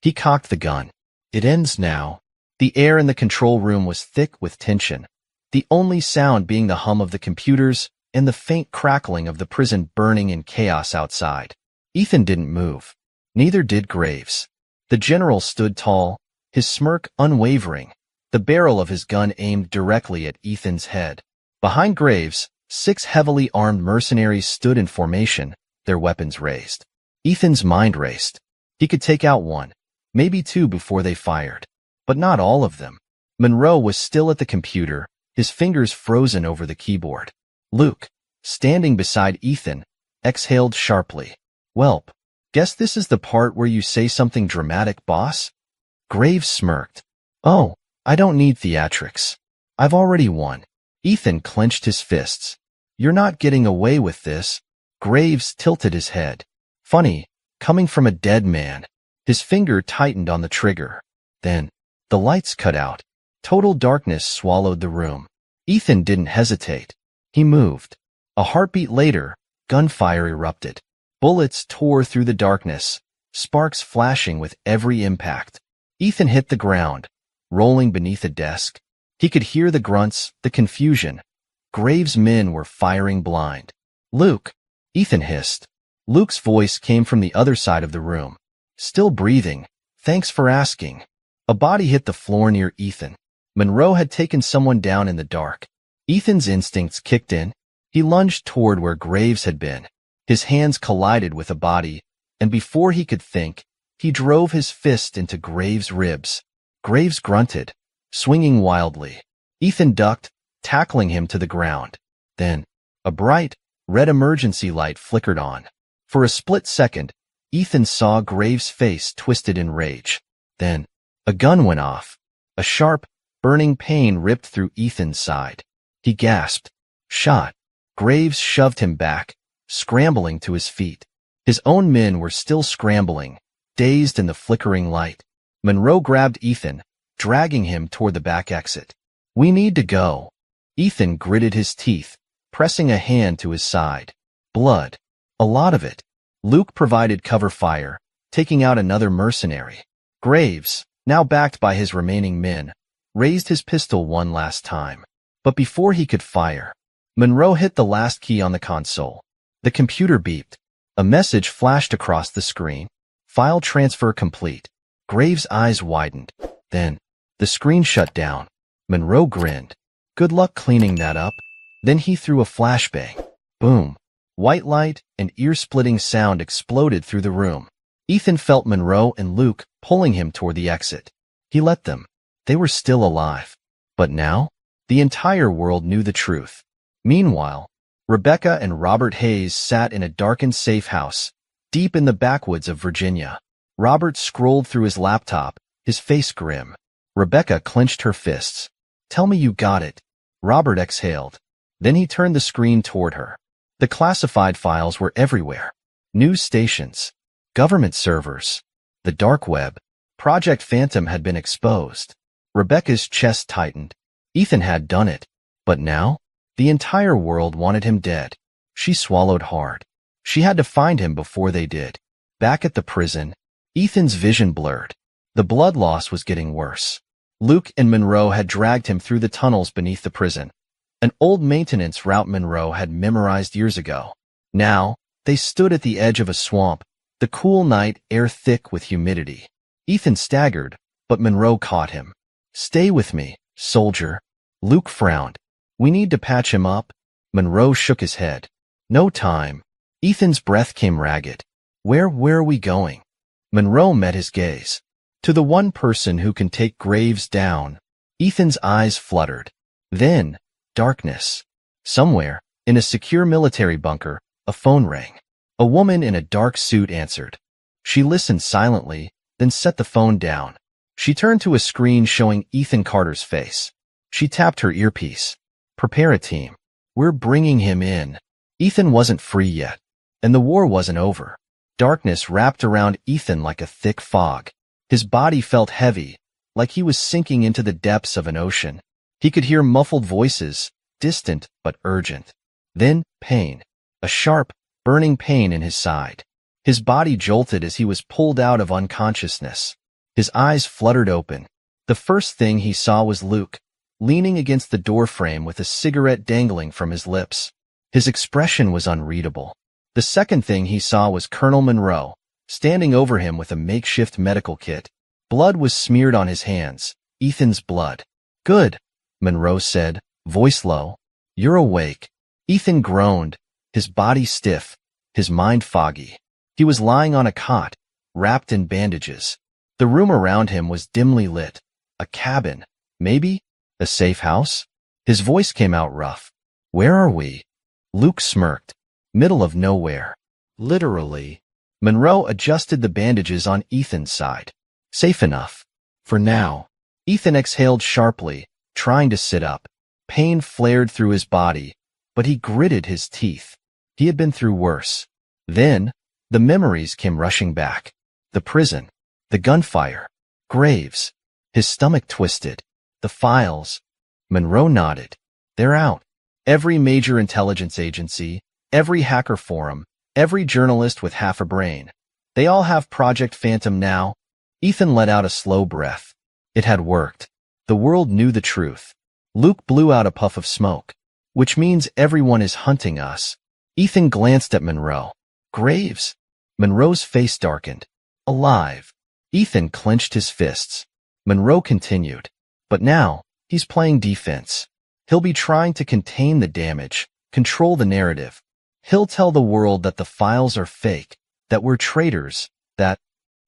He cocked the gun. It ends now. The air in the control room was thick with tension, the only sound being the hum of the computers and the faint crackling of the prison burning in chaos outside. Ethan didn't move. Neither did Graves. The general stood tall, his smirk unwavering, the barrel of his gun aimed directly at Ethan's head. Behind Graves, 6 heavily armed mercenaries stood in formation, their weapons raised. Ethan's mind raced. He could take out 1, maybe 2 before they fired. But not all of them. Monroe was still at the computer, his fingers frozen over the keyboard. Luke, standing beside Ethan, exhaled sharply. Welp, guess this is the part where you say something dramatic, boss? Graves smirked. Oh, I don't need theatrics. I've already won. Ethan clenched his fists. You're not getting away with this. Graves tilted his head. Funny, coming from a dead man. His finger tightened on the trigger. Then, the lights cut out. Total darkness swallowed the room. Ethan didn't hesitate. He moved. A heartbeat later, gunfire erupted. Bullets tore through the darkness, sparks flashing with every impact. Ethan hit the ground, rolling beneath a desk. He could hear the grunts, the confusion. Graves' men were firing blind. Luke, Ethan hissed. Luke's voice came from the other side of the room. Still breathing. Thanks for asking. A body hit the floor near Ethan. Monroe had taken someone down in the dark. Ethan's instincts kicked in. He lunged toward where Graves had been. His hands collided with a body, and before he could think, he drove his fist into Graves' ribs. Graves grunted, swinging wildly. Ethan ducked, tackling him to the ground. Then, a bright, red emergency light flickered on. For a split second, Ethan saw Graves' face twisted in rage. Then, a gun went off. A sharp, burning pain ripped through Ethan's side. He gasped. Shot. Graves shoved him back, scrambling to his feet. His own men were still scrambling, dazed in the flickering light. Monroe grabbed Ethan, dragging him toward the back exit. We need to go. Ethan gritted his teeth, pressing a hand to his side. Blood. A lot of it. Luke provided cover fire, taking out another mercenary. Graves, now backed by his remaining men, raised his pistol one last time. But before he could fire, Monroe hit the last key on the console. The computer beeped. A message flashed across the screen. File transfer complete. Graves' eyes widened. Then, the screen shut down. Monroe grinned. Good luck cleaning that up. Then he threw a flashbang. Boom. White light and ear-splitting sound exploded through the room. Ethan felt Monroe and Luke pulling him toward the exit. He let them. They were still alive. But now, the entire world knew the truth. Meanwhile, Rebecca and Robert Hayes sat in a darkened safe house, deep in the backwoods of Virginia. Robert scrolled through his laptop, his face grim. Rebecca clenched her fists. Tell me you got it. Robert exhaled. Then he turned the screen toward her. The classified files were everywhere. News stations, government servers, the dark web. Project Phantom had been exposed. Rebecca's chest tightened. Ethan had done it. But now, the entire world wanted him dead. She swallowed hard. She had to find him before they did. Back at the prison, Ethan's vision blurred. The blood loss was getting worse. Luke and Monroe had dragged him through the tunnels beneath the prison. An old maintenance route Monroe had memorized years ago. Now, they stood at the edge of a swamp, the cool night air thick with humidity. Ethan staggered, but Monroe caught him. Stay with me, soldier. Luke frowned. We need to patch him up. Monroe shook his head. No time. Ethan's breath came ragged. Where are we going? Monroe met his gaze. To the one person who can take Graves down. Ethan's eyes fluttered. Then, darkness. Somewhere, in a secure military bunker, a phone rang. A woman in a dark suit answered. She listened silently, then set the phone down. She turned to a screen showing Ethan Carter's face. She tapped her earpiece. Prepare a team. We're bringing him in. Ethan wasn't free yet, and the war wasn't over. Darkness wrapped around Ethan like a thick fog. His body felt heavy, like he was sinking into the depths of an ocean. He could hear muffled voices, distant but urgent. Then, pain. A sharp, burning pain in his side. His body jolted as he was pulled out of unconsciousness. His eyes fluttered open. The first thing he saw was Luke, leaning against the doorframe with a cigarette dangling from his lips. His expression was unreadable. The second thing he saw was Colonel Monroe, standing over him with a makeshift medical kit. Blood was smeared on his hands, Ethan's blood. Good, Monroe said, voice low. You're awake. Ethan groaned, his body stiff, his mind foggy. He was lying on a cot, wrapped in bandages. The room around him was dimly lit. A cabin, maybe? A safe house? His voice came out rough. Where are we? Luke smirked. Middle of nowhere. Literally. Monroe adjusted the bandages on Ethan's side. Safe enough. For now. Ethan exhaled sharply, trying to sit up. Pain flared through his body, but he gritted his teeth. He had been through worse. Then, the memories came rushing back. The prison. The gunfire. Graves. His stomach twisted. The files. Monroe nodded. They're out. Every major intelligence agency, every hacker forum, every journalist with half a brain. They all have Project Phantom now. Ethan let out a slow breath. It had worked. The world knew the truth. Luke blew out a puff of smoke. Which means everyone is hunting us. Ethan glanced at Monroe. Graves? Monroe's face darkened. Alive. Ethan clenched his fists. Monroe continued. But now, he's playing defense. He'll be trying to contain the damage, control the narrative. He'll tell the world that the files are fake, that we're traitors, that...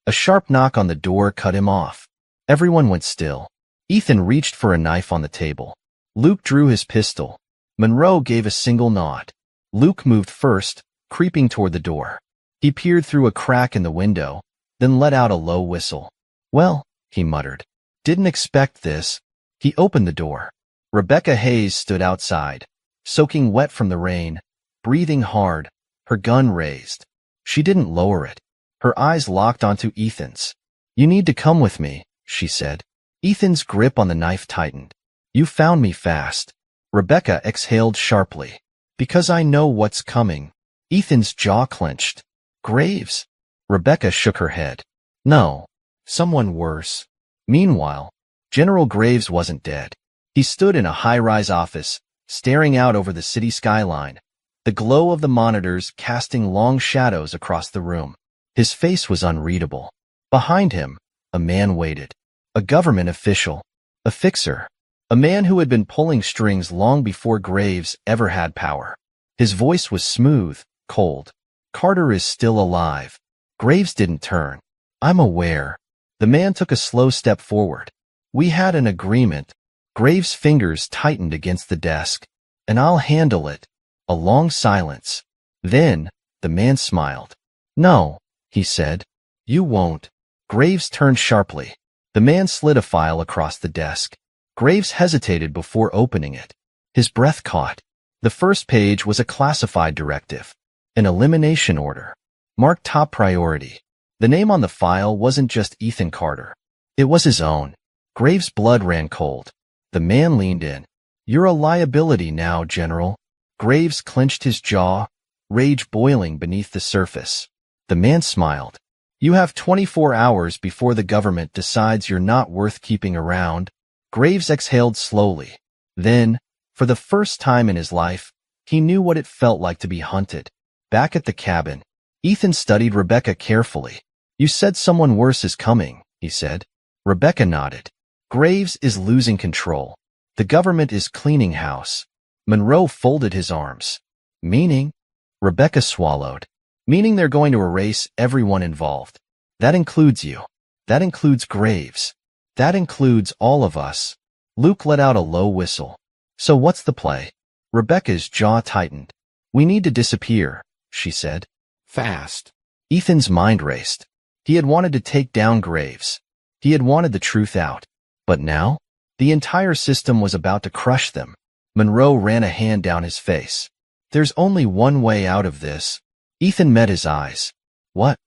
A sharp knock on the door cut him off. Everyone went still. Ethan reached for a knife on the table. Luke drew his pistol. Monroe gave a single nod. Luke moved first, creeping toward the door. He peered through a crack in the window, then let out a low whistle. Well, he muttered. Didn't expect this. He opened the door. Rebecca Hayes stood outside, soaking wet from the rain, breathing hard, her gun raised. She didn't lower it. Her eyes locked onto Ethan's. You need to come with me, she said. Ethan's grip on the knife tightened. You found me fast. Rebecca exhaled sharply. Because I know what's coming. Ethan's jaw clenched. Graves? Rebecca shook her head. No. Someone worse. Meanwhile, General Graves wasn't dead. He stood in a high-rise office, staring out over the city skyline, the glow of the monitors casting long shadows across the room. His face was unreadable. Behind him, a man waited. A government official. A fixer. A man who had been pulling strings long before Graves ever had power. His voice was smooth, cold. Carter is still alive. Graves didn't turn. I'm aware. The man took a slow step forward. We had an agreement. Graves' fingers tightened against the desk. And I'll handle it. A long silence. Then, the man smiled. No, he said. You won't. Graves turned sharply. The man slid a file across the desk. Graves hesitated before opening it. His breath caught. The first page was a classified directive. An elimination order. Marked top priority. The name on the file wasn't just Ethan Carter. It was his own. Graves' blood ran cold. The man leaned in. You're a liability now, General. Graves clenched his jaw, rage boiling beneath the surface. The man smiled. You have 24 hours before the government decides you're not worth keeping around. Graves exhaled slowly. Then, for the first time in his life, he knew what it felt like to be hunted. Back at the cabin, Ethan studied Rebecca carefully. You said someone worse is coming, he said. Rebecca nodded. Graves is losing control. The government is cleaning house. Monroe folded his arms. Meaning? Rebecca swallowed. Meaning they're going to erase everyone involved. That includes you. That includes Graves. That includes all of us. Luke let out a low whistle. So what's the play? Rebecca's jaw tightened. We need to disappear, she said. Fast. Ethan's mind raced. He had wanted to take down Graves. He had wanted the truth out. But now, the entire system was about to crush them. Monroe ran a hand down his face. There's only one way out of this. Ethan met his eyes. What?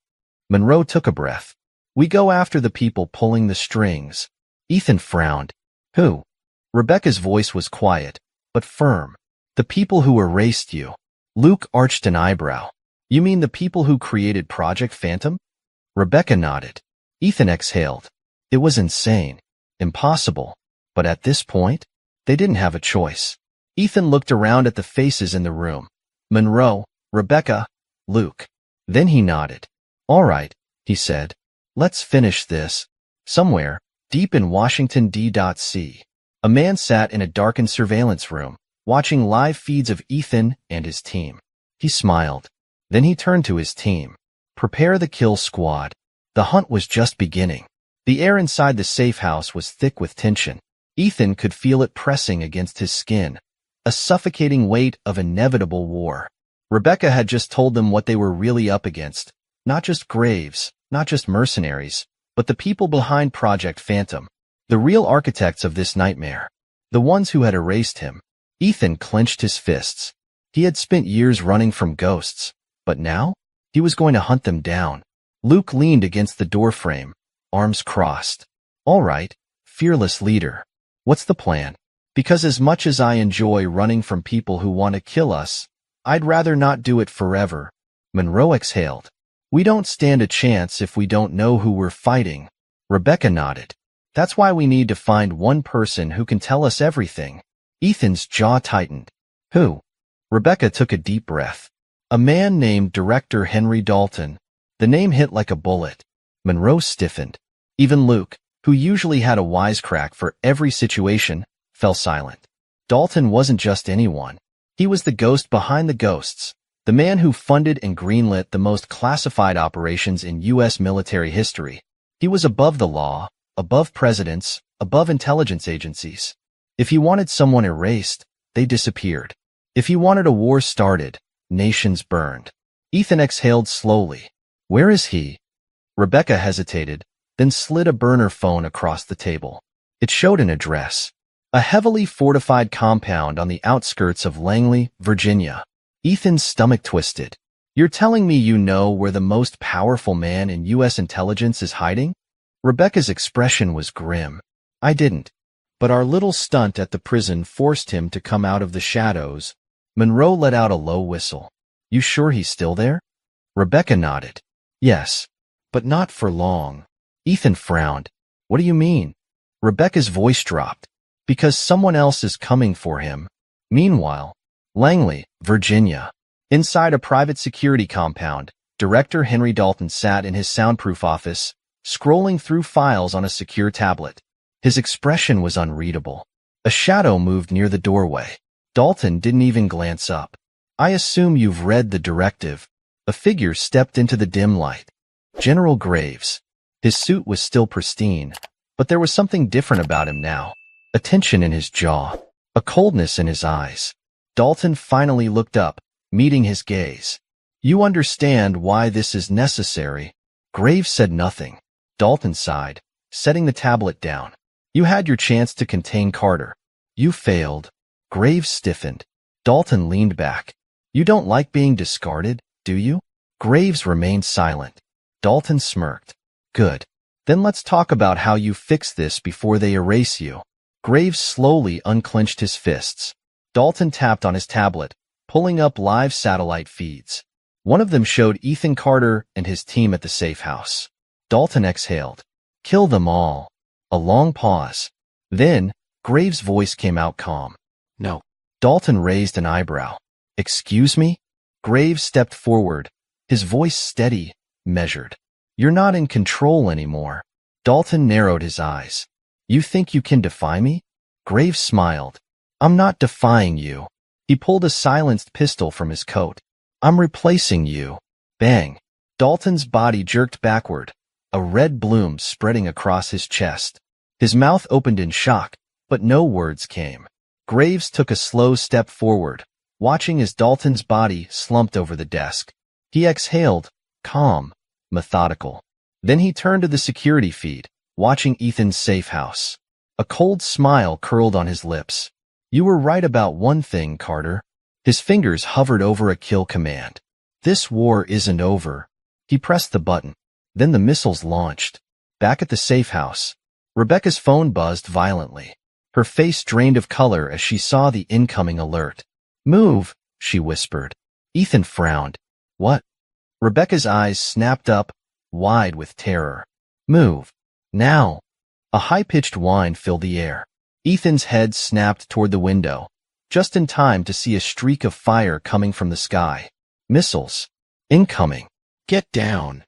Monroe took a breath. We go after the people pulling the strings. Ethan frowned. Who? Rebecca's voice was quiet, but firm. The people who erased you. Luke arched an eyebrow. You mean the people who created Project Phantom? Rebecca nodded. Ethan exhaled. It was insane. Impossible. But at this point, they didn't have a choice. Ethan looked around at the faces in the room. Monroe, Rebecca, Luke. Then he nodded. All right, he said. Let's finish this. Somewhere, deep in Washington, D.C., a man sat in a darkened surveillance room, watching live feeds of Ethan and his team. He smiled. Then he turned to his team. Prepare the kill squad. The hunt was just beginning. The air inside the safe house was thick with tension. Ethan could feel it pressing against his skin, a suffocating weight of inevitable war. Rebecca had just told them what they were really up against. Not just Graves, not just mercenaries, but the people behind Project Phantom. The real architects of this nightmare. The ones who had erased him. Ethan clenched his fists. He had spent years running from ghosts, but now, he was going to hunt them down. Luke leaned against the doorframe, arms crossed. All right, fearless leader. What's the plan? Because as much as I enjoy running from people who want to kill us, I'd rather not do it forever. Monroe exhaled. We don't stand a chance if we don't know who we're fighting. Rebecca nodded. That's why we need to find one person who can tell us everything. Ethan's jaw tightened. Who? Rebecca took a deep breath. A man named Director Henry Dalton. The name hit like a bullet. Monroe stiffened. Even Luke, who usually had a wisecrack for every situation, fell silent. Dalton wasn't just anyone. He was the ghost behind the ghosts. The man who funded and greenlit the most classified operations in U.S. military history. He was above the law, above presidents, above intelligence agencies. If he wanted someone erased, they disappeared. If he wanted a war started, nations burned. Ethan exhaled slowly. Where is he? Rebecca hesitated, then slid a burner phone across the table. It showed an address. A heavily fortified compound on the outskirts of Langley, Virginia. Ethan's stomach twisted. You're telling me you know where the most powerful man in U.S. intelligence is hiding? Rebecca's expression was grim. I didn't. But our little stunt at the prison forced him to come out of the shadows. Monroe let out a low whistle. You sure he's still there? Rebecca nodded. Yes. But not for long. Ethan frowned. What do you mean? Rebecca's voice dropped. Because someone else is coming for him. Meanwhile, Langley, Virginia. Inside a private security compound, Director Henry Dalton sat in his soundproof office, scrolling through files on a secure tablet. His expression was unreadable. A shadow moved near the doorway. Dalton didn't even glance up. I assume you've read the directive. A figure stepped into the dim light. General Graves. His suit was still pristine, but there was something different about him now. A tension in his jaw, a coldness in his eyes. Dalton finally looked up, meeting his gaze. You understand why this is necessary? Graves said nothing. Dalton sighed, setting the tablet down. You had your chance to contain Carter. You failed. Graves stiffened. Dalton leaned back. You don't like being discarded, do you? Graves remained silent. Dalton smirked. Good. Then let's talk about how you fix this before they erase you. Graves slowly unclenched his fists. Dalton tapped on his tablet, pulling up live satellite feeds. One of them showed Ethan Carter and his team at the safe house. Dalton exhaled. Kill them all. A long pause. Then, Graves' voice came out calm. No. Dalton raised an eyebrow. Excuse me? Graves stepped forward, his voice steady, measured. You're not in control anymore. Dalton narrowed his eyes. You think you can defy me? Graves smiled. I'm not defying you. He pulled a silenced pistol from his coat. I'm replacing you. Bang. Dalton's body jerked backward, a red bloom spreading across his chest. His mouth opened in shock, but no words came. Graves took a slow step forward, watching as Dalton's body slumped over the desk. He exhaled, calm, methodical. Then he turned to the security feed, watching Ethan's safe house. A cold smile curled on his lips. You were right about one thing, Carter. His fingers hovered over a kill command. This war isn't over. He pressed the button. Then the missiles launched. Back at the safe house, Rebecca's phone buzzed violently. Her face drained of color as she saw the incoming alert. Move, she whispered. Ethan frowned. What? Rebecca's eyes snapped up, wide with terror. Move. Now. A high-pitched whine filled the air. Ethan's head snapped toward the window, just in time to see a streak of fire coming from the sky. Missiles. Incoming. Get down.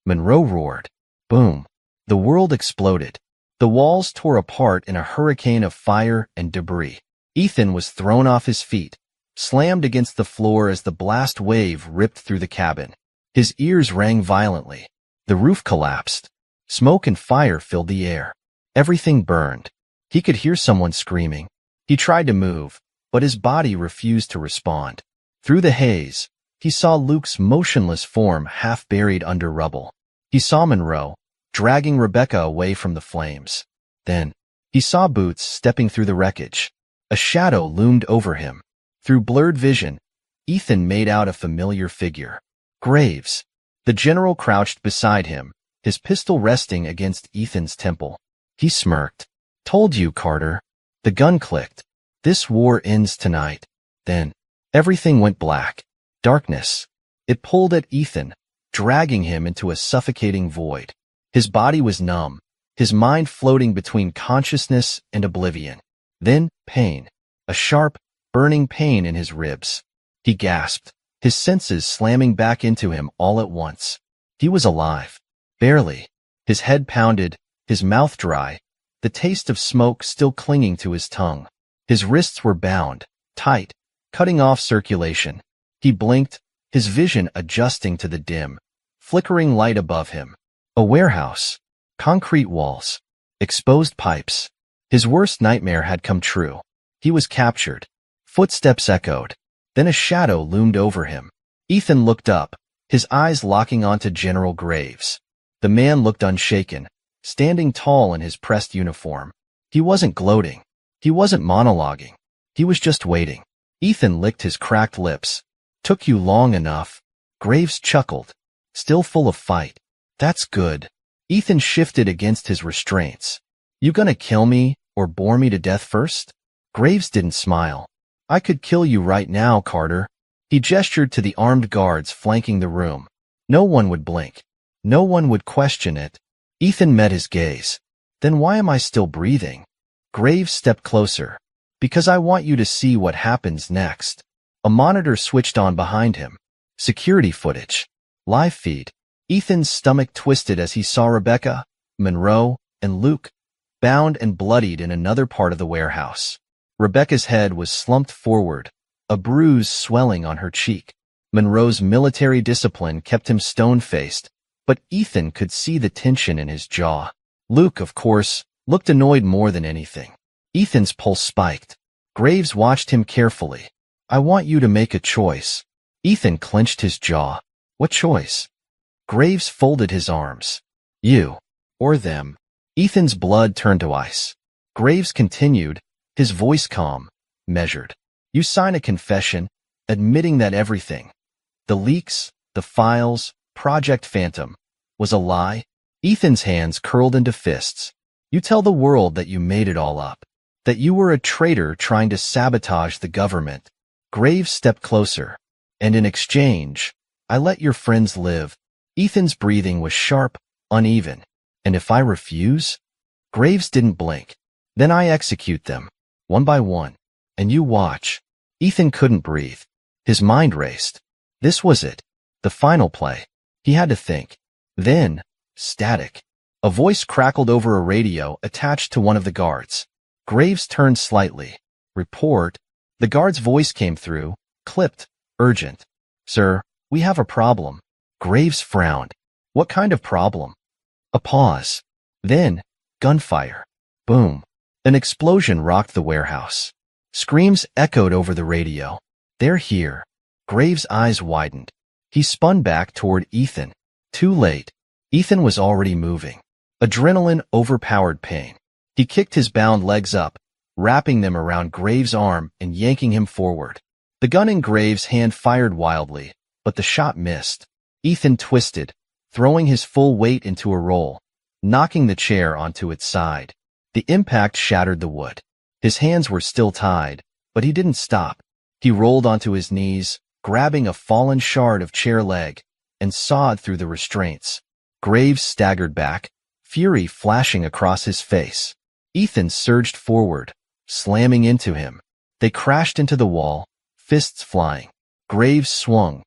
Monroe roared. Boom. The world exploded. The walls tore apart in a hurricane of fire and debris. Ethan was thrown off his feet, slammed against the floor as the blast wave ripped through the cabin. His ears rang violently. The roof collapsed. Smoke and fire filled the air. Everything burned. He could hear someone screaming. He tried to move, but his body refused to respond. Through the haze, he saw Luke's motionless form half buried under rubble. He saw Monroe, dragging Rebecca away from the flames. Then, he saw Boots stepping through the wreckage. A shadow loomed over him. Through blurred vision, Ethan made out a familiar figure. Graves. The general crouched beside him, his pistol resting against Ethan's temple. He smirked. Told you, Carter. The gun clicked. This war ends tonight. Then, everything went black. Darkness. It pulled at Ethan, dragging him into a suffocating void. His body was numb, his mind floating between consciousness and oblivion. Then, pain. A sharp, burning pain in his ribs. He gasped, his senses slamming back into him all at once. He was alive. Barely. His head pounded, his mouth dry, the taste of smoke still clinging to his tongue. His wrists were bound, tight, cutting off circulation. He blinked, his vision adjusting to the dim, flickering light above him. A warehouse. Concrete walls. Exposed pipes. His worst nightmare had come true. He was captured. Footsteps echoed. Then a shadow loomed over him. Ethan looked up, his eyes locking onto General Graves. The man looked unshaken, standing tall in his pressed uniform. He wasn't gloating. He wasn't monologuing. He was just waiting. Ethan licked his cracked lips. Took you long enough. Graves chuckled, still full of fight. That's good. Ethan shifted against his restraints. You gonna kill me or bore me to death first? Graves didn't smile. I could kill you right now, Carter. He gestured to the armed guards flanking the room. No one would blink. No one would question it. Ethan met his gaze. Then why am I still breathing? Graves stepped closer. Because I want you to see what happens next. A monitor switched on behind him. Security footage. Live feed. Ethan's stomach twisted as he saw Rebecca, Monroe, and Luke, bound and bloodied in another part of the warehouse. Rebecca's head was slumped forward, a bruise swelling on her cheek. Monroe's military discipline kept him stone-faced, but Ethan could see the tension in his jaw. Luke, of course, looked annoyed more than anything. Ethan's pulse spiked. Graves watched him carefully. "I want you to make a choice." Ethan clenched his jaw. "What choice?" Graves folded his arms. "You. Or them." Ethan's blood turned to ice. Graves continued, his voice calm, measured. "You sign a confession, admitting that everything, the leaks, the files, Project Phantom, was a lie?" Ethan's hands curled into fists. "You tell the world that you made it all up, that you were a traitor trying to sabotage the government." Graves stepped closer. "And in exchange, I let your friends live." Ethan's breathing was sharp, uneven. "And if I refuse?" Graves didn't blink. "Then I execute them, one by one. And you watch." Ethan couldn't breathe. His mind raced. This was it. The final play. He had to think. Then, static. A voice crackled over a radio attached to one of the guards. Graves turned slightly. "Report." The guard's voice came through, clipped, urgent. "Sir, we have a problem." Graves frowned. "What kind of problem?" A pause. Then, gunfire. Boom. An explosion rocked the warehouse. Screams echoed over the radio. "They're here." Graves' eyes widened. He spun back toward Ethan. Too late. Ethan was already moving. Adrenaline overpowered pain. He kicked his bound legs up, wrapping them around Graves' arm and yanking him forward. The gun in Graves' hand fired wildly, but the shot missed. Ethan twisted, throwing his full weight into a roll, knocking the chair onto its side. The impact shattered the wood. His hands were still tied, but he didn't stop. He rolled onto his knees, grabbing a fallen shard of chair leg, and sawed through the restraints. Graves staggered back, fury flashing across his face. Ethan surged forward, slamming into him. They crashed into the wall, fists flying. Graves swung.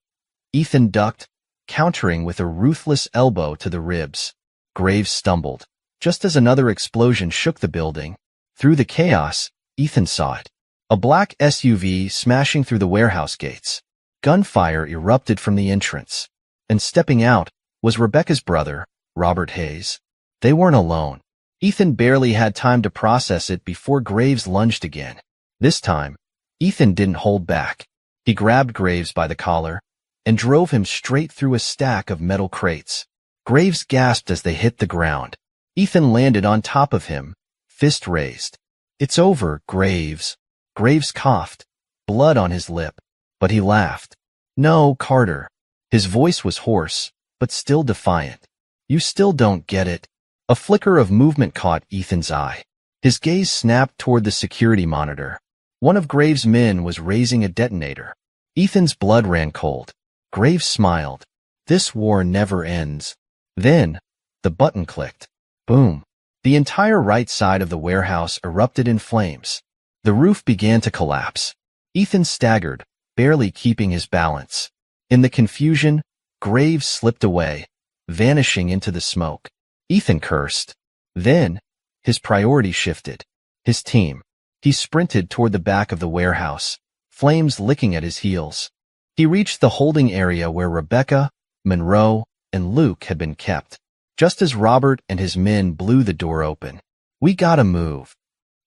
Ethan ducked, countering with a ruthless elbow to the ribs. Graves stumbled. Just as another explosion shook the building, through the chaos, Ethan saw it. A black SUV smashing through the warehouse gates. Gunfire erupted from the entrance. And stepping out was Rebecca's brother, Robert Hayes. They weren't alone. Ethan barely had time to process it before Graves lunged again. This time, Ethan didn't hold back. He grabbed Graves by the collar and drove him straight through a stack of metal crates. Graves gasped as they hit the ground. Ethan landed on top of him, fist raised. "It's over, Graves." Graves coughed, blood on his lip, but he laughed. "No, Carter." His voice was hoarse, but still defiant. "You still don't get it." A flicker of movement caught Ethan's eye. His gaze snapped toward the security monitor. One of Graves' men was raising a detonator. Ethan's blood ran cold. Graves smiled. "This war never ends." Then, the button clicked. Boom. The entire right side of the warehouse erupted in flames. The roof began to collapse. Ethan staggered, barely keeping his balance. In the confusion, Graves slipped away, vanishing into the smoke. Ethan cursed. Then, his priority shifted. His team. He sprinted toward the back of the warehouse, flames licking at his heels. He reached the holding area where Rebecca, Monroe, and Luke had been kept, just as Robert and his men blew the door open. "We gotta move,"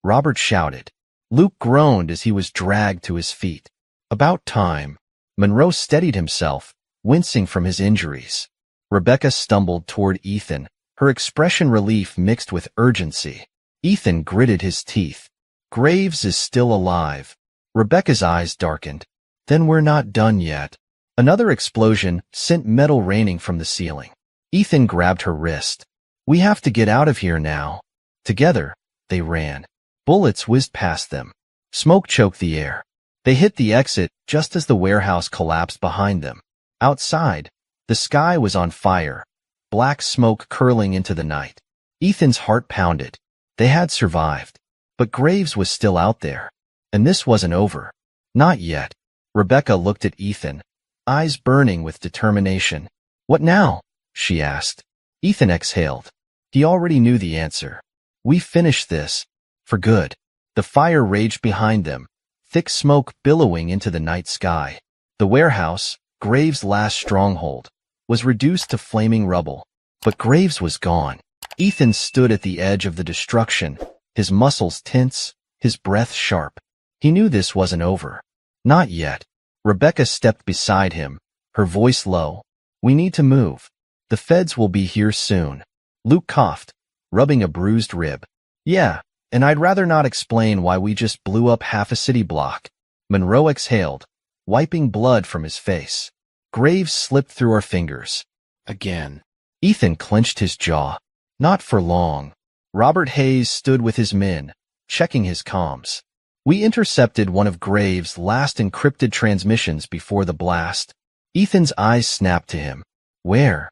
Robert shouted. Luke groaned as he was dragged to his feet. "About time." Monroe steadied himself, wincing from his injuries. Rebecca stumbled toward Ethan, her expression relief mixed with urgency. Ethan gritted his teeth. "Graves is still alive." Rebecca's eyes darkened. "Then we're not done yet." Another explosion sent metal raining from the ceiling. Ethan grabbed her wrist. "We have to get out of here now." Together, they ran. Bullets whizzed past them. Smoke choked the air. They hit the exit just as the warehouse collapsed behind them. Outside, the sky was on fire, black smoke curling into the night. Ethan's heart pounded. They had survived. But Graves was still out there. And this wasn't over. Not yet. Rebecca looked at Ethan, eyes burning with determination. "What now?" she asked. Ethan exhaled. He already knew the answer. "We finished this. For good." The fire raged behind them, thick smoke billowing into the night sky. The warehouse, Graves' last stronghold, was reduced to flaming rubble. But Graves was gone. Ethan stood at the edge of the destruction, his muscles tense, his breath sharp. He knew this wasn't over. Not yet. Rebecca stepped beside him, her voice low. "We need to move. The feds will be here soon." Luke coughed, rubbing a bruised rib. "Yeah, and I'd rather not explain why we just blew up half a city block." Monroe exhaled, wiping blood from his face. "Graves slipped through our fingers. Again." Ethan clenched his jaw. Not for long. Robert Hayes stood with his men, checking his comms. "We intercepted one of Graves' last encrypted transmissions before the blast." Ethan's eyes snapped to him. "Where?"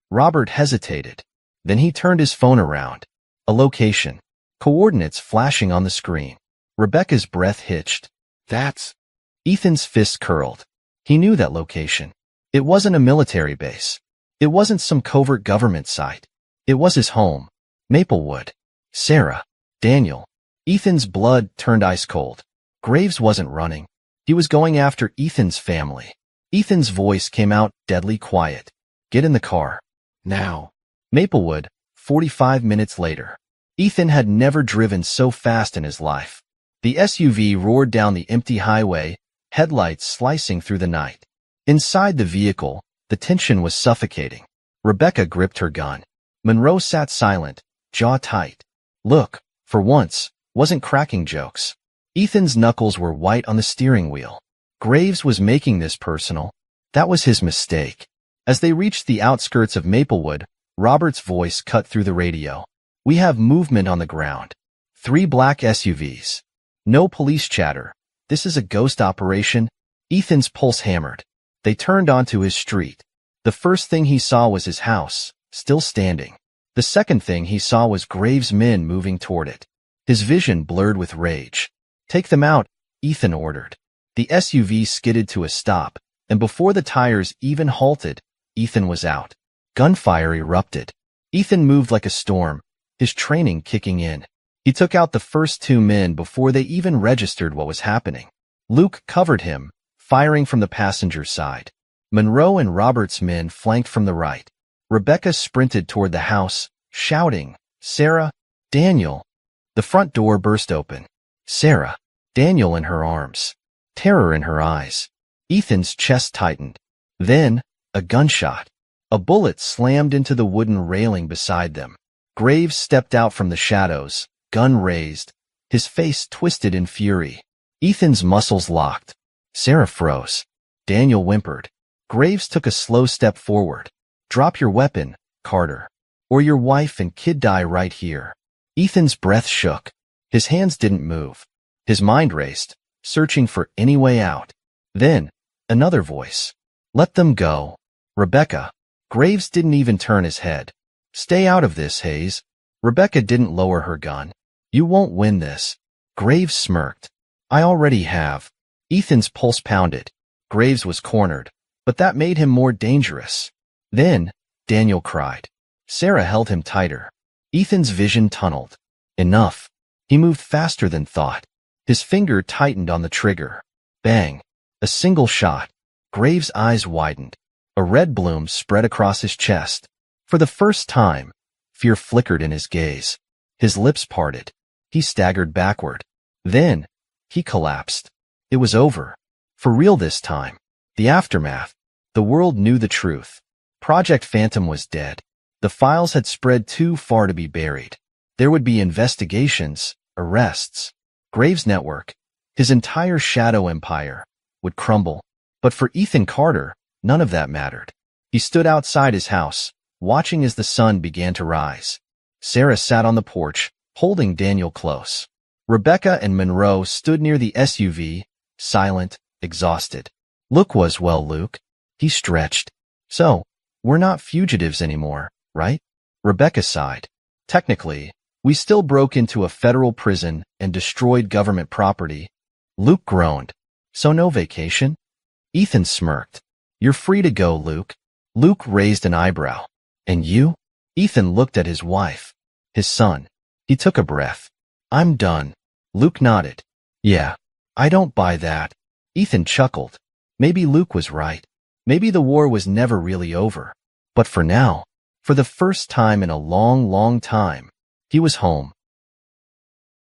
Robert hesitated. Then he turned his phone around. A location. Coordinates flashing on the screen. Rebecca's breath hitched. "That's..." Ethan's fist curled. He knew that location. It wasn't a military base. It wasn't some covert government site. It was his home. Maplewood. Sarah. Daniel. Ethan's blood turned ice cold. Graves wasn't running. He was going after Ethan's family. Ethan's voice came out deadly quiet. "Get in the car. Now." Maplewood, 45 minutes later. Ethan had never driven so fast in his life. The SUV roared down the empty highway, headlights slicing through the night. Inside the vehicle, the tension was suffocating. Rebecca gripped her gun. Monroe sat silent, jaw tight. Look, for once, wasn't cracking jokes. Ethan's knuckles were white on the steering wheel. Graves was making this personal. That was his mistake. As they reached the outskirts of Maplewood, Robert's voice cut through the radio. "We have movement on the ground. 3 black SUVs. No police chatter. This is a ghost operation." Ethan's pulse hammered. They turned onto his street. The first thing he saw was his house, still standing. The second thing he saw was Graves' men moving toward it. His vision blurred with rage. "Take them out," Ethan ordered. The SUV skidded to a stop, and before the tires even halted, Ethan was out. Gunfire erupted. Ethan moved like a storm, his training kicking in. He took out the first 2 men before they even registered what was happening. Luke covered him, firing from the passenger side. Monroe and Robert's men flanked from the right. Rebecca sprinted toward the house, shouting, "Sarah, Daniel." The front door burst open. Sarah, Daniel in her arms. Terror in her eyes. Ethan's chest tightened. Then, a gunshot. A bullet slammed into the wooden railing beside them. Graves stepped out from the shadows, gun raised, his face twisted in fury. Ethan's muscles locked. Sarah froze. Daniel whimpered. Graves took a slow step forward. "Drop your weapon, Carter, or your wife and kid die right here." Ethan's breath shook. His hands didn't move. His mind raced, searching for any way out. Then, another voice. "Let them go." "Rebecca." Graves didn't even turn his head. "Stay out of this, Hayes." Rebecca didn't lower her gun. "You won't win this." Graves smirked. "I already have." Ethan's pulse pounded. Graves was cornered, but that made him more dangerous. Then, Daniel cried. Sarah held him tighter. Ethan's vision tunneled. Enough. He moved faster than thought. His finger tightened on the trigger. Bang. A single shot. Graves' eyes widened. A red bloom spread across his chest. For the first time, fear flickered in his gaze. His lips parted. He staggered backward. Then, he collapsed. It was over. For real this time. The aftermath. The world knew the truth. Project Phantom was dead. The files had spread too far to be buried. There would be investigations, arrests. Graves' network, his entire shadow empire, would crumble. But for Ethan Carter, none of that mattered. He stood outside his house, watching as the sun began to rise. Sarah sat on the porch, holding Daniel close. Rebecca and Monroe stood near the SUV, silent, exhausted. "Look was well, Luke." He stretched. "So, we're not fugitives anymore, right?" Rebecca sighed. "Technically, we still broke into a federal prison and destroyed government property." Luke groaned. "So no vacation?" Ethan smirked. "You're free to go, Luke." Luke raised an eyebrow. "And you?" Ethan looked at his wife, his son. He took a breath. "I'm done." Luke nodded. Yeah, I don't buy that. Ethan chuckled. Maybe Luke was right. Maybe the war was never really over. But for now, for the first time in a long, long time, he was home.